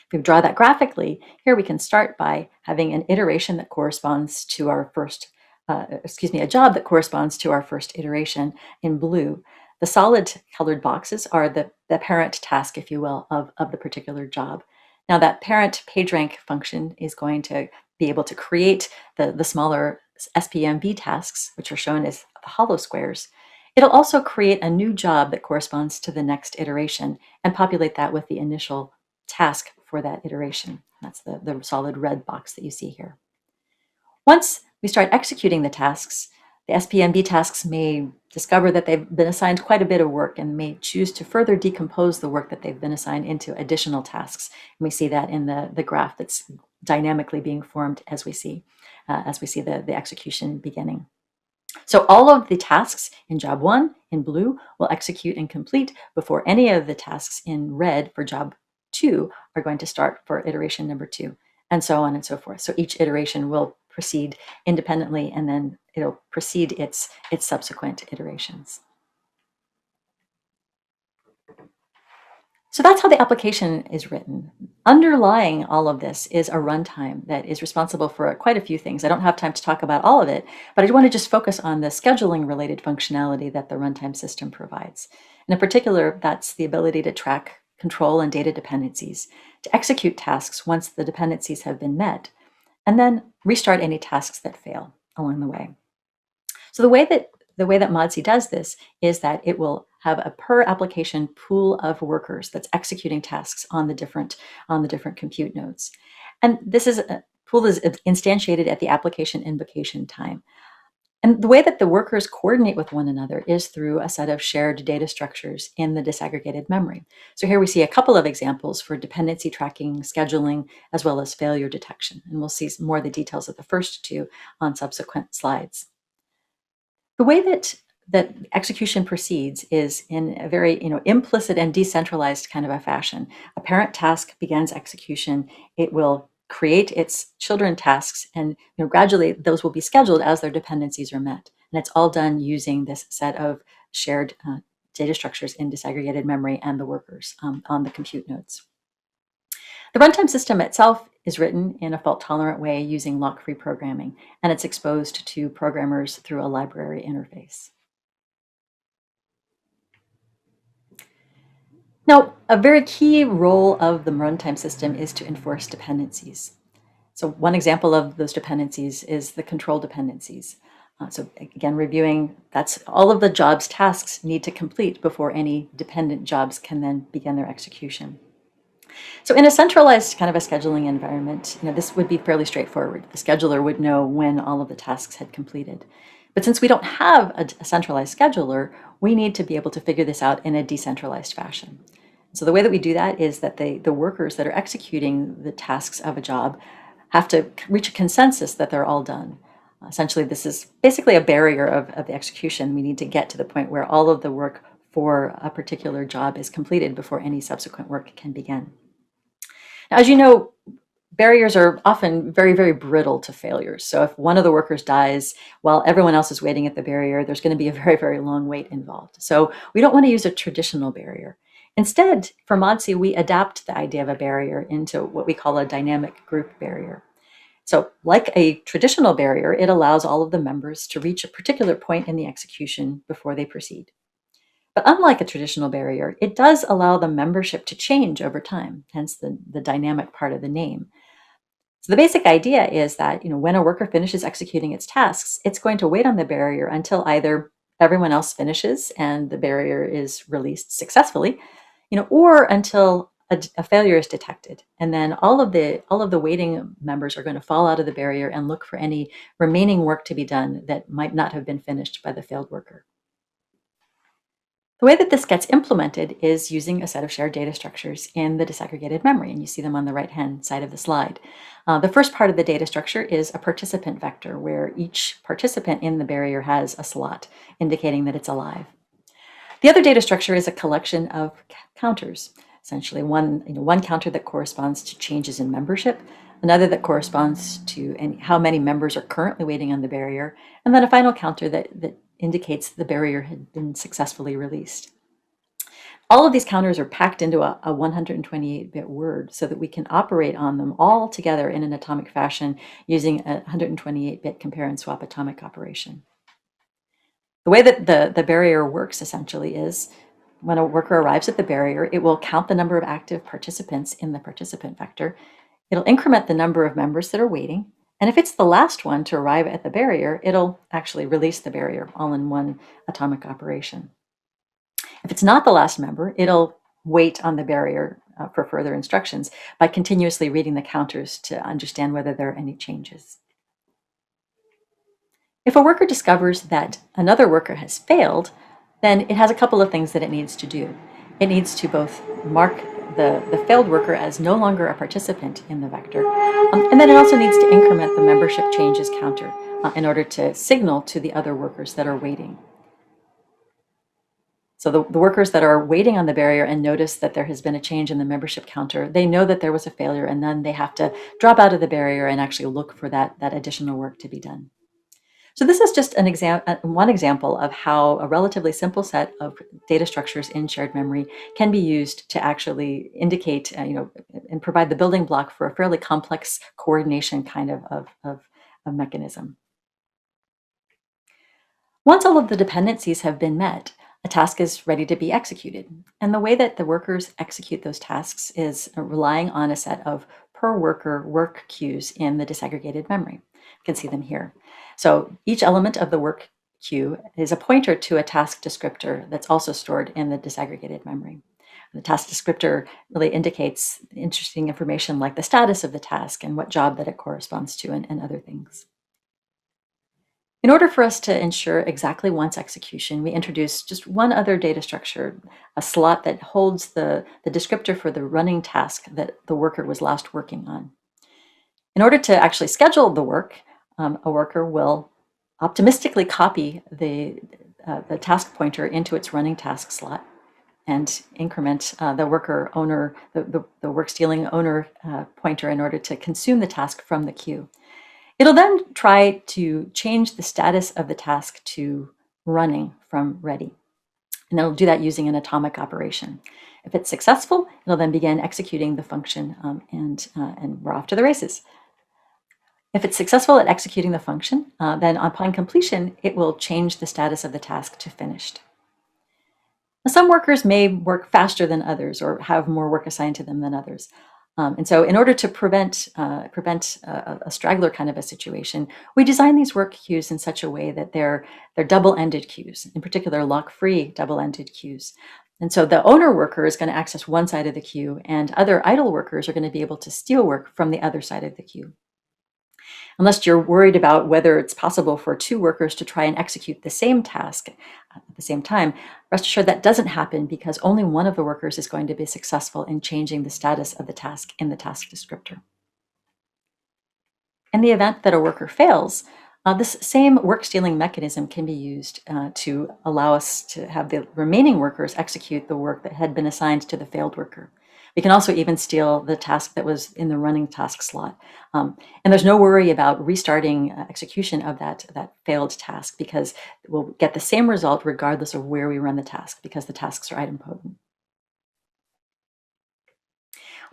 If we draw that graphically, here we can start by having an iteration that corresponds to our first, a job that corresponds to our first iteration in blue. The solid colored boxes are the parent task, if you will, of the particular job. Now that parent PageRank function is going to be able to create the smaller SPMV tasks, which are shown as the hollow squares. It'll also create a new job that corresponds to the next iteration and populate that with the initial task for that iteration. That's the solid red box that you see here. Once we start executing the tasks, the SPMV tasks may discover that they've been assigned quite a bit of work and may choose to further decompose the work that they've been assigned into additional tasks. And we see that in the graph that's dynamically being formed as we see the execution beginning. So all of the tasks in job 1 in blue will execute and complete before any of the tasks in red for job 2 are going to start for iteration number 2, and so on and so forth. So each iteration will proceed independently, and then it'll precede its subsequent iterations. So that's how the application is written. Underlying all of this is a runtime that is responsible for quite a few things. I don't have time to talk about all of it, but I want to just focus on the scheduling related functionality that the runtime system provides. And in particular, that's the ability to track control and data dependencies, to execute tasks once the dependencies have been met, and then restart any tasks that fail along the way. So the way that Modsi does this is that it will have a per application pool of workers that's executing tasks on the different compute nodes. And this pool is instantiated at the application invocation time. And the way that the workers coordinate with one another is through a set of shared data structures in the disaggregated memory. So here we see a couple of examples for dependency tracking, scheduling, as well as failure detection. And we'll see more of the details of the first two on subsequent slides. The way that execution proceeds is in a very implicit and decentralized kind of a fashion. A parent task begins execution. It will create its children tasks, and gradually those will be scheduled as their dependencies are met. And it's all done using this set of shared data structures in disaggregated memory and the workers on the compute nodes. The runtime system itself is written in a fault-tolerant way using lock-free programming, and it's exposed to programmers through a library interface. Now, a very key role of the runtime system is to enforce dependencies. So one example of those dependencies is the control dependencies. So again, reviewing, that's all of the jobs tasks need to complete before any dependent jobs can then begin their execution. So in a centralized kind of a scheduling environment, this would be fairly straightforward. The scheduler would know when all of the tasks had completed. But since we don't have a centralized scheduler, we need to be able to figure this out in a decentralized fashion. So the way that we do that is that the workers that are executing the tasks of a job have to reach a consensus that they're all done. Essentially, this is basically a barrier of the execution. We need to get to the point where all of the work for a particular job is completed before any subsequent work can begin. Now, as you know, barriers are often very, very brittle to failures. So if one of the workers dies while everyone else is waiting at the barrier, there's going to be a very, very long wait involved. So we don't want to use a traditional barrier. Instead, for Modsi, we adapt the idea of a barrier into what we call a dynamic group barrier. So like a traditional barrier, it allows all of the members to reach a particular point in the execution before they proceed. But unlike a traditional barrier, it does allow the membership to change over time, hence the dynamic part of the name. So the basic idea is that, when a worker finishes executing its tasks, it's going to wait on the barrier until either everyone else finishes and the barrier is released successfully, or until a failure is detected. And then all of the waiting members are going to fall out of the barrier and look for any remaining work to be done that might not have been finished by the failed worker. The way that this gets implemented is using a set of shared data structures in the disaggregated memory, and you see them on the right-hand side of the slide. The first part of the data structure is a participant vector, where each participant in the barrier has a slot, indicating that it's alive. The other data structure is a collection of counters, essentially one counter that corresponds to changes in membership, another that corresponds to how many members are currently waiting on the barrier, and then a final counter that indicates the barrier had been successfully released. All of these counters are packed into a 128-bit word so that we can operate on them all together in an atomic fashion using a 128-bit compare and swap atomic operation. The way that the barrier works essentially is when a worker arrives at the barrier, it will count the number of active participants in the participant vector. It'll increment the number of members that are waiting. And if it's the last one to arrive at the barrier, it'll actually release the barrier all in one atomic operation. If it's not the last member, it'll wait on the barrier for further instructions by continuously reading the counters to understand whether there are any changes. If a worker discovers that another worker has failed, then it has a couple of things that it needs to do. It needs to both mark the failed worker as no longer a participant in the vector, and then it also needs to increment the membership changes counter in order to signal to the other workers that are waiting. So the workers that are waiting on the barrier and notice that there has been a change in the membership counter, they know that there was a failure, and then they have to drop out of the barrier and actually look for that additional work to be done. So this is just one example of how a relatively simple set of data structures in shared memory can be used to actually indicate, and provide the building block for a fairly complex coordination kind of mechanism. Once all of the dependencies have been met, a task is ready to be executed. And the way that the workers execute those tasks is relying on a set of per worker work queues in the disaggregated memory. You can see them here. So each element of the work queue is a pointer to a task descriptor that's also stored in the disaggregated memory. The task descriptor really indicates interesting information like the status of the task and what job that it corresponds to and other things. In order for us to ensure exactly once execution, we introduce just one other data structure, a slot that holds the descriptor for the running task that the worker was last working on. In order to actually schedule the work, a worker will optimistically copy the task pointer into its running task slot and increment the worker owner, the work stealing owner pointer in order to consume the task from the queue. It'll then try to change the status of the task to running from ready. And it'll do that using an atomic operation. If it's successful, it'll then begin executing the function and we're off to the races. If it's successful at executing the function, then upon completion, it will change the status of the task to finished. Now, some workers may work faster than others or have more work assigned to them than others. And so in order to prevent a straggler kind of a situation, we design these work queues in such a way that they're double-ended queues, in particular lock-free double-ended queues. And so the owner worker is going to access one side of the queue, and other idle workers are going to be able to steal work from the other side of the queue. Unless you're worried about whether it's possible for two workers to try and execute the same task at the same time, rest assured that doesn't happen because only one of the workers is going to be successful in changing the status of the task in the task descriptor. In the event that a worker fails, This same work stealing mechanism can be used to allow us to have the remaining workers execute the work that had been assigned to the failed worker. We can also even steal the task that was in the running task slot. And there's no worry about restarting execution of that failed task, because we'll get the same result regardless of where we run the task, because the tasks are idempotent.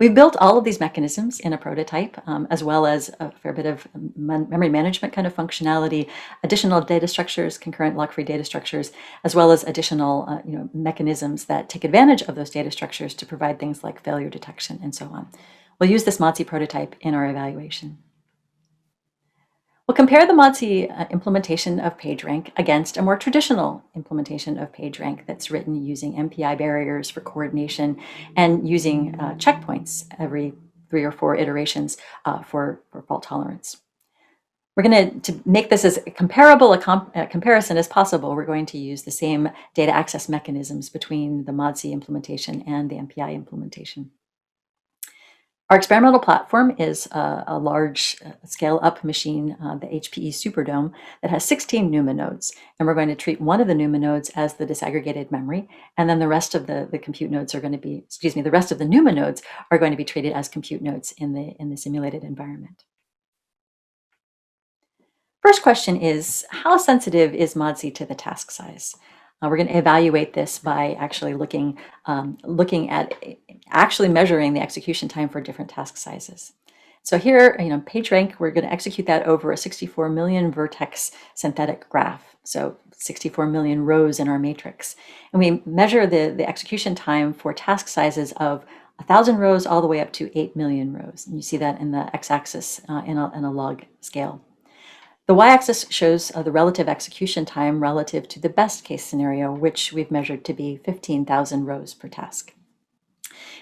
We've built all of these mechanisms in a prototype, as well as a fair bit of memory management kind of functionality, additional data structures, concurrent lock-free data structures, as well as additional mechanisms that take advantage of those data structures to provide things like failure detection and so on. We'll use this Modsi prototype in our evaluation. We'll compare the Modsi implementation of PageRank against a more traditional implementation of PageRank that's written using MPI barriers for coordination and using checkpoints every 3 or 4 iterations for fault tolerance. We're going to make this as comparable a comparison as possible. We're going to use the same data access mechanisms between the Modsi implementation and the MPI implementation. Our experimental platform is a large scale-up machine, the HPE Superdome, that has 16 NUMA nodes. And we're going to treat one of the NUMA nodes as the disaggregated memory, and then the rest of the compute nodes are going to be, the rest of the NUMA nodes are going to be treated as compute nodes in the simulated environment. First question is, how sensitive is Modsi to the task size? We're going to evaluate this by actually looking at actually measuring the execution time for different task sizes. So here, PageRank, we're going to execute that over a 64 million vertex synthetic graph. So 64 million rows in our matrix. And we measure the execution time for task sizes of 1,000 rows all the way up to 8 million rows. And you see that in the x-axis in a log scale. The y-axis shows the relative execution time relative to the best case scenario, which we've measured to be 15,000 rows per task.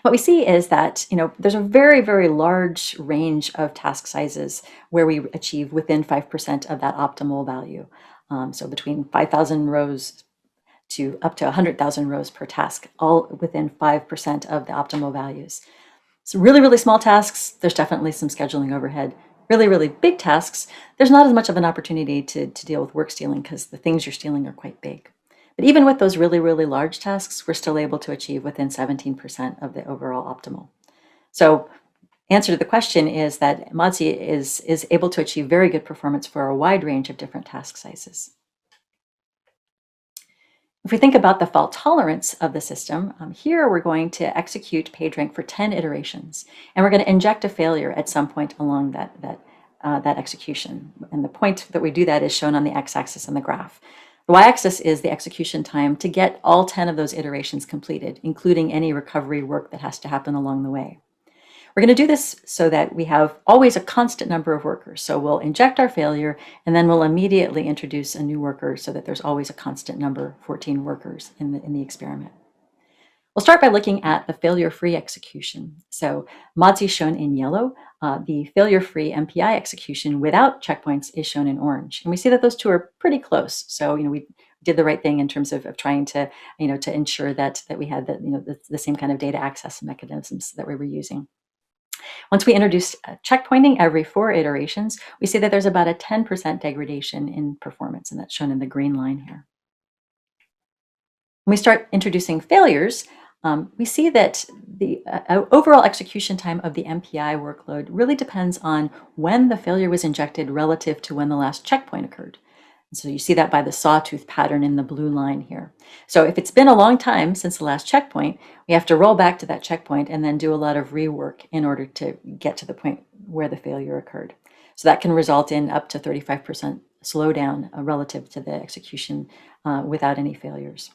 What we see is that there's a very, very large range of task sizes where we achieve within 5% of that optimal value. So between 5,000 rows to up to 100,000 rows per task, all within 5% of the optimal values. So really, really small tasks, there's definitely some scheduling overhead. Really, really big tasks, there's not as much of an opportunity to deal with work stealing because the things you're stealing are quite big. But even with those really, really large tasks, we're still able to achieve within 17% of the overall optimal. So answer to the question is that Modsi is able to achieve very good performance for a wide range of different task sizes. If we think about the fault tolerance of the system, here we're going to execute PageRank for 10 iterations, and we're going to inject a failure at some point along that execution. And the point that we do that is shown on the x-axis on the graph. The y-axis is the execution time to get all 10 of those iterations completed, including any recovery work that has to happen along the way. We're going to do this so that we have always a constant number of workers. So we'll inject our failure, and then we'll immediately introduce a new worker so that there's always a constant number, 14 workers in the experiment. We'll start by looking at the failure-free execution. So Modsi is shown in yellow. The failure-free MPI execution without checkpoints is shown in orange. And we see that those two are pretty close. So we did the right thing in terms of trying to to ensure that we had the same kind of data access mechanisms that we were using. Once we introduce checkpointing every 4 iterations, we see that there's about a 10% degradation in performance, and that's shown in the green line here. When we start introducing failures, we see that the overall execution time of the MPI workload really depends on when the failure was injected relative to when the last checkpoint occurred. So you see that by the sawtooth pattern in the blue line here. So if it's been a long time since the last checkpoint, we have to roll back to that checkpoint and then do a lot of rework in order to get to the point where the failure occurred. So that can result in up to 35% slowdown relative to the execution without any failures.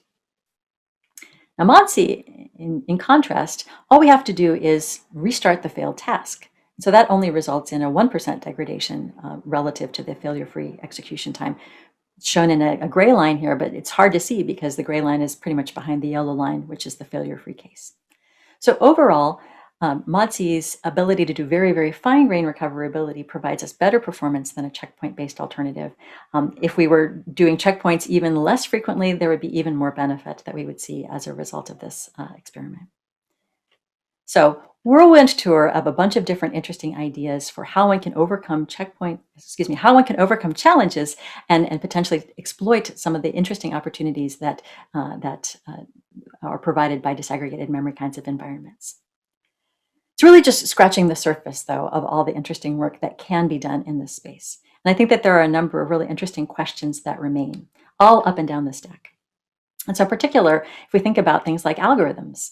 Now Modsi, in contrast, all we have to do is restart the failed task. So that only results in a 1% degradation relative to the failure-free execution time. It's shown in a gray line here, but it's hard to see because the gray line is pretty much behind the yellow line, which is the failure-free case. So overall, Modsi's ability to do very, very fine-grained recoverability provides us better performance than a checkpoint-based alternative. If we were doing checkpoints even less frequently, there would be even more benefit that we would see as a result of this experiment. So whirlwind tour of a bunch of different interesting ideas for how one can overcome challenges and potentially exploit some of the interesting opportunities that are provided by disaggregated memory kinds of environments. It's really just scratching the surface, though, of all the interesting work that can be done in this space. And I think that there are a number of really interesting questions that remain, all up and down the stack. And so in particular, if we think about things like algorithms,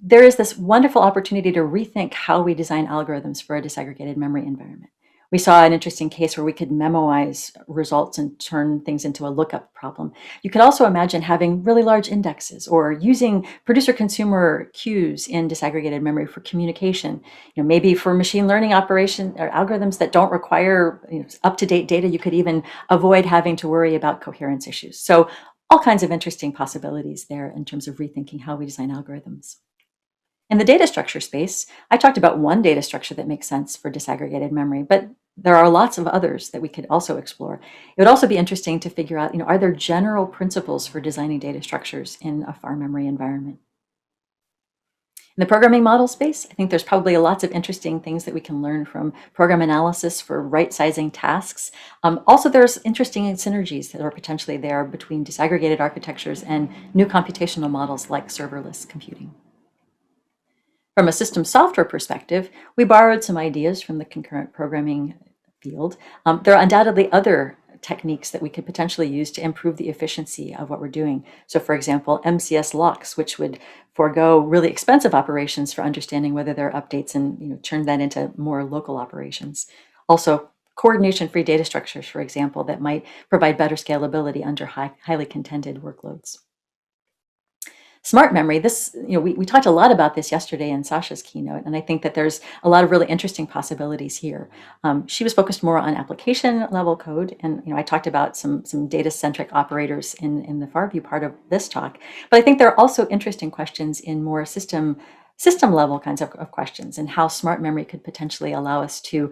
there is this wonderful opportunity to rethink how we design algorithms for a disaggregated memory environment. We saw an interesting case where we could memoize results and turn things into a lookup problem. You could also imagine having really large indexes or using producer-consumer queues in disaggregated memory for communication. Maybe for machine learning operation or algorithms that don't require up-to-date data, you could even avoid having to worry about coherence issues. So all kinds of interesting possibilities there in terms of rethinking how we design algorithms. In the data structure space, I talked about one data structure that makes sense for disaggregated memory, but there are lots of others that we could also explore. It would also be interesting to figure out, are there general principles for designing data structures in a far memory environment? In the programming model space, I think there's probably lots of interesting things that we can learn from program analysis for right-sizing tasks. Also, there's interesting synergies that are potentially there between disaggregated architectures and new computational models like serverless computing. From a system software perspective, we borrowed some ideas from the concurrent programming field. There are undoubtedly other techniques that we could potentially use to improve the efficiency of what we're doing. So for example, MCS locks, which would forego really expensive operations for understanding whether there are updates and turn that into more local operations. Also, coordination-free data structures, for example, that might provide better scalability under highly contended workloads. Smart memory, we talked a lot about this yesterday in Sasha's keynote, and I think that there's a lot of really interesting possibilities here. She was focused more on application level code, and I talked about some data-centric operators in the far view part of this talk. But I think there are also interesting questions in more system level kinds of questions, and how smart memory could potentially allow us to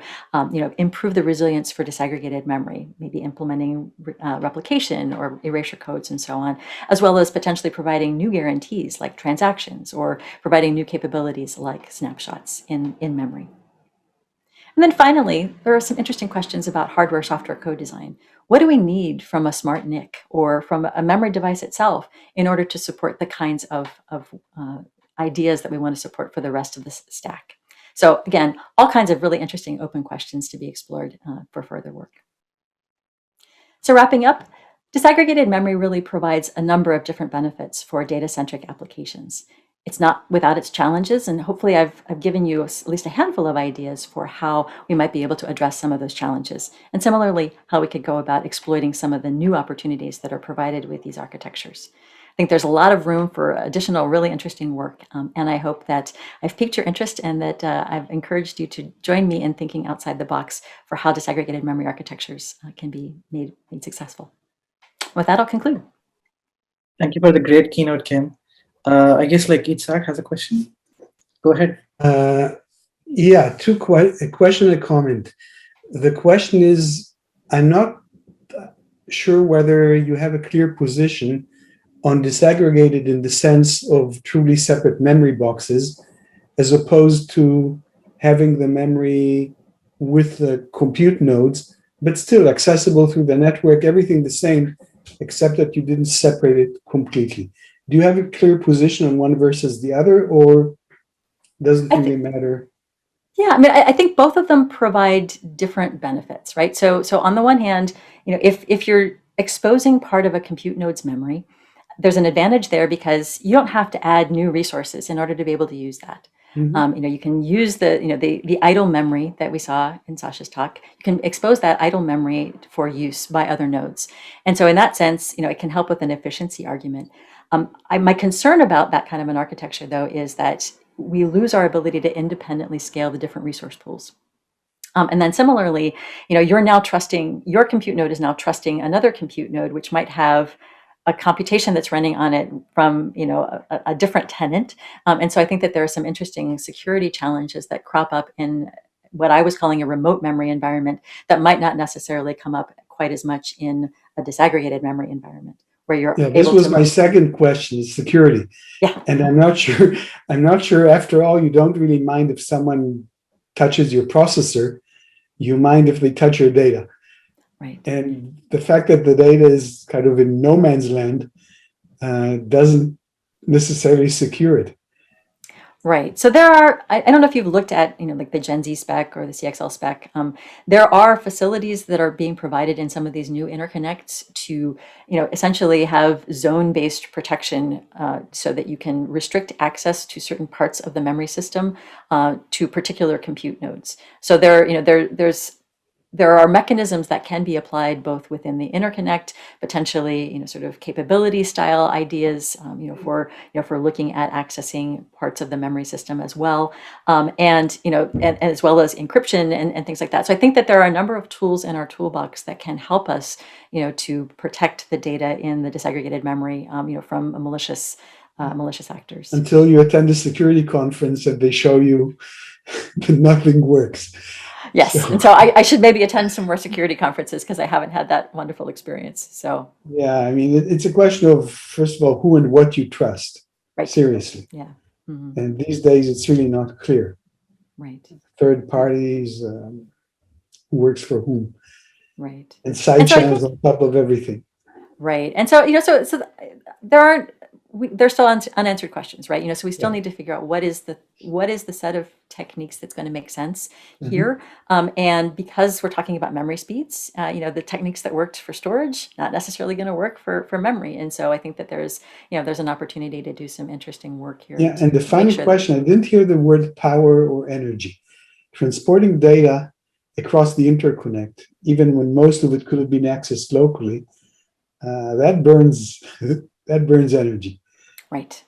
improve the resilience for disaggregated memory, maybe implementing replication or erasure codes and so on, as well as potentially providing new guarantees like transactions or providing new capabilities like snapshots in memory. And then finally, there are some interesting questions about hardware software code design. What do we need from a smart NIC or from a memory device itself in order to support the kinds of ideas that we want to support for the rest of the stack? So again, all kinds of really interesting open questions to be explored for further work. So wrapping up, disaggregated memory really provides a number of different benefits for data-centric applications. It's not without its challenges, and hopefully I've given you at least a handful of ideas for how we might be able to address some of those challenges, and similarly, how we could go about exploiting some of the new opportunities that are provided with these architectures. I think there's a lot of room for additional really interesting work, and I hope that I've piqued your interest and that I've encouraged you to join me in thinking outside the box for how disaggregated memory architectures can be made successful. With that, I'll conclude. Thank you for the great keynote, Kim. I guess Itzhak has a question. Go ahead. Yeah, a question and a comment. The question is, I'm not sure whether you have a clear position on disaggregated in the sense of truly separate memory boxes, as opposed to having the memory with the compute nodes, but still accessible through the network, everything the same, except that you didn't separate it completely. Do you have a clear position on one versus the other, or doesn't really matter? Yeah, I mean, I think both of them provide different benefits, right? So on the one hand, if you're exposing part of a compute node's memory, there's an advantage there because you don't have to add new resources in order to be able to use that. Mm-hmm. You can use the idle memory that we saw in Sasha's talk. You can expose that idle memory for use by other nodes, and so in that sense, it can help with an efficiency argument. My concern about that kind of an architecture, though, is that we lose our ability to independently scale the different resource pools. And then similarly, you're now trusting, your compute node is now trusting another compute node, which might have a computation that's running on it from a different tenant. And so I think that there are some interesting security challenges that crop up in what I was calling a remote memory environment that might not necessarily come up quite as much in a disaggregated memory environment, where you're Yeah, able this was to my second question, is security. Yeah. And I'm not sure after all, you don't really mind if someone touches your processor, you mind if they touch your data. Right. And the fact that the data is kind of in no man's land doesn't necessarily secure it. Right. So there are, I don't know if you've looked at, like the Gen Z spec or the CXL spec. There are facilities that are being provided in some of these new interconnects to, essentially have zone-based protection so that you can restrict access to certain parts of the memory system to particular compute nodes. So there are mechanisms that can be applied both within the interconnect, potentially, sort of capability style ideas, for looking at accessing parts of the memory system as well, and as well as encryption and things like that. So I think that there are a number of tools in our toolbox that can help us, to protect the data in the disaggregated memory, from malicious actors. Until you attend a security conference and they show you that nothing works. Yes, So, and so I should maybe attend some more security conferences because I haven't had that wonderful experience. So yeah, I mean, it's a question of, first of all, who and what you trust. right. Seriously. Yeah. Mm-hmm. And these days, it's really not clear. Right. Third parties, who works for whom. Right. And side channels on top of everything. Right. And so, so there's still unanswered questions, right? So we still need to figure out what is the set of techniques that's going to make sense here. And because we're talking about memory speeds, the techniques that worked for storage, not necessarily going to work for memory. And so I think that there's an opportunity to do some interesting work here. Yeah. And the final question, I didn't hear the word power or energy. Transporting data across the interconnect, even when most of it could have been accessed locally, that burns energy. Right.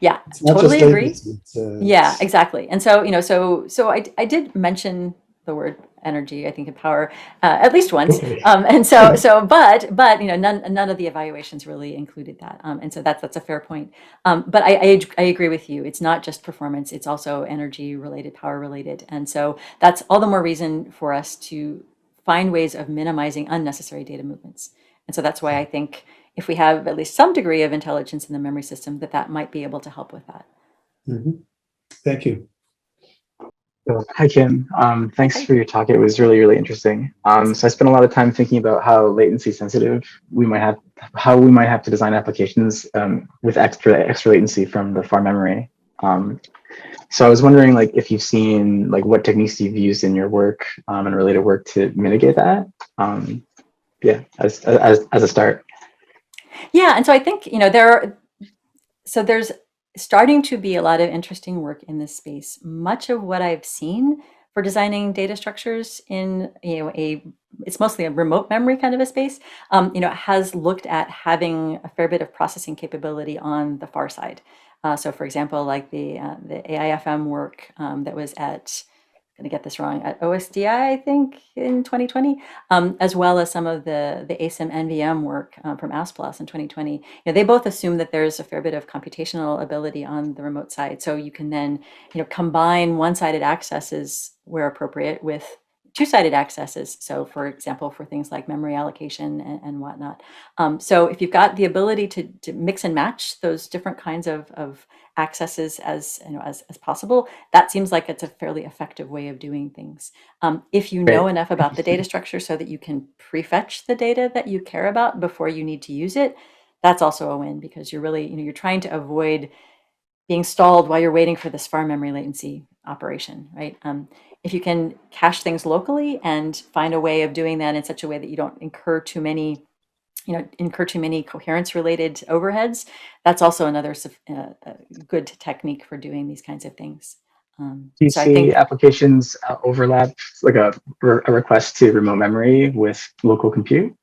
Yeah, It's not totally just agree. latency, Yeah, exactly. And so, so I did mention the word energy, I think, and power at least once. Okay. And but none of the evaluations really included that. And so that's a fair point. But I agree with you. It's not just performance; it's also energy related, power related. And so that's all the more reason for us to find ways of minimizing unnecessary data movements. And so that's why I think if we have at least some degree of intelligence in the memory system, that might be able to help with that. Thank you. So, hi, Kim. Thanks for your talk. It was really, really interesting. So I spent a lot of time thinking about how latency sensitive we might have to design applications with extra latency from the far memory. So I was wondering, if you've seen what techniques you've used in your work and related work to mitigate that. As a start. Yeah, and so I think there's starting to be a lot of interesting work in this space. Much of what I've seen for designing data structures in it's mostly a remote memory kind of a space, has looked at having a fair bit of processing capability on the far side. So for example, like the AIFM work that was at, going to get this wrong, at OSDI, I think, in 2020, as well as some of the ASIM NVM work from ASPLOS in 2020. They both assume that there's a fair bit of computational ability on the remote side. So you can then, combine one-sided accesses where appropriate with two-sided accesses. So for example, for things like memory allocation and whatnot. So if you've got the ability to mix and match those different kinds of accesses as possible, that seems like it's a fairly effective way of doing things. If you know enough about the data structure so that you can prefetch the data that you care about before you need to use it, that's also a win, because you're really, you're trying to avoid being stalled while you're waiting for this far memory latency operation, right? If you can cache things locally and find a way of doing that in such a way that you don't incur too many coherence related overheads, that's also another good technique for doing these kinds of things. Do you see applications overlap, like a request to remote memory with local compute?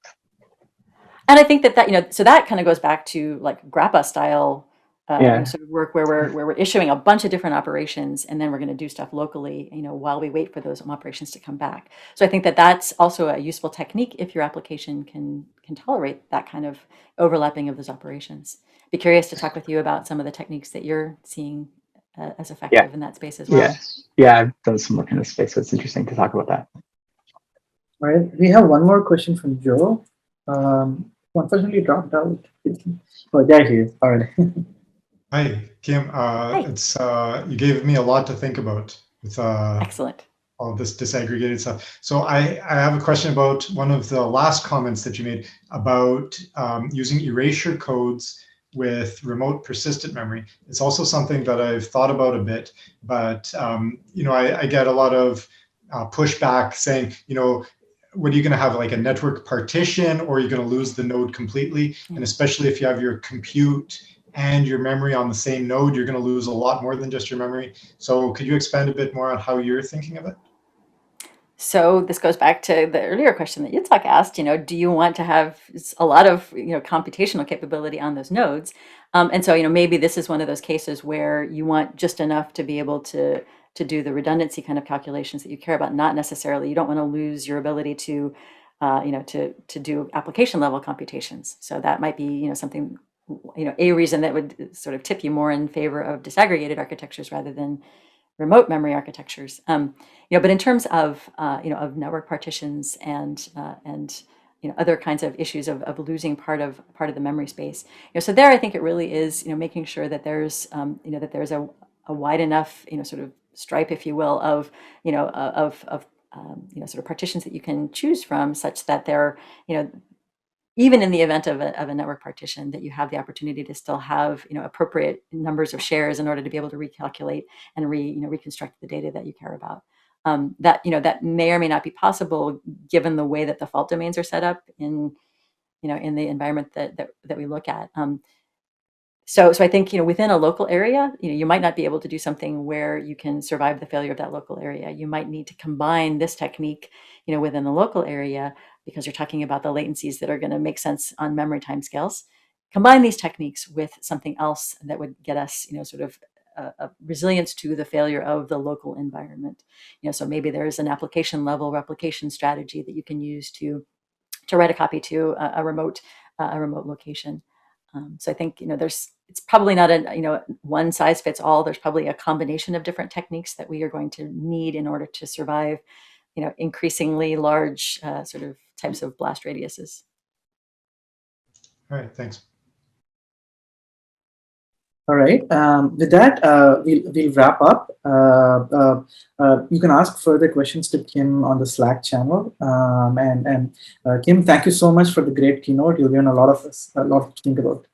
And I think that so that kind of goes back to like grappa style sort of work where we're issuing a bunch of different operations, and then we're going to do stuff locally, while we wait for those operations to come back. So I think that that's also a useful technique if your application can tolerate that kind of overlapping of those operations. Be curious to talk with you about some of the techniques that you're seeing as effective in that space as well. Yeah, I've done some work in this space, so it's interesting to talk about that. All right, we have one more question from Joe. Unfortunately dropped out. Oh, there he is. All right. Hi, Kim. It's you gave me a lot to think about with Excellent. all this disaggregated stuff. So I have a question about one of the last comments that you made about using erasure codes with remote persistent memory. It's also something that I've thought about a bit, but I get a lot of pushback saying, what are you going to have, like a network partition, or are you going to lose the node completely? And especially if you have your compute and your memory on the same node, you're going to lose a lot more than just your memory. So could you expand a bit more on how you're thinking of it? So this goes back to the earlier question that Yitzhak asked, do you want to have a lot of, computational capability on those nodes? And so, maybe this is one of those cases where you want just enough to be able to do the redundancy kind of calculations that you care about, not necessarily, you don't want to lose your ability to, to do application level computations. So that might be, something, a reason that would sort of tip you more in favor of disaggregated architectures rather than remote memory architectures. But in terms of of network partitions and other kinds of issues of losing part of the memory space, so there I think it really is making sure that there's that there's a wide enough sort of stripe, if you will, of sort of partitions that you can choose from, such that they're even in the event of a network partition, that you have the opportunity to still have appropriate numbers of shares in order to be able to recalculate and reconstruct the data that you care about. That may or may not be possible given the way that the fault domains are set up in in the environment that we look at. So I think within a local area, you might not be able to do something where you can survive the failure of that local area. You might need to combine this technique within the local area, because you're talking about the latencies that are going to make sense on memory timescales. Combine these techniques with something else that would get us sort of a resilience to the failure of the local environment. So maybe there's an application level replication strategy that you can use to write a copy to a remote location. So I think it's probably not a one size fits all. There's probably a combination of different techniques that we are going to need in order to survive increasingly large sort of types of blast radiuses. All right, thanks. All right. With that, we'll wrap up. You can ask further questions to Kim on the Slack channel. And Kim, thank you so much for the great keynote. You've given a lot to think about.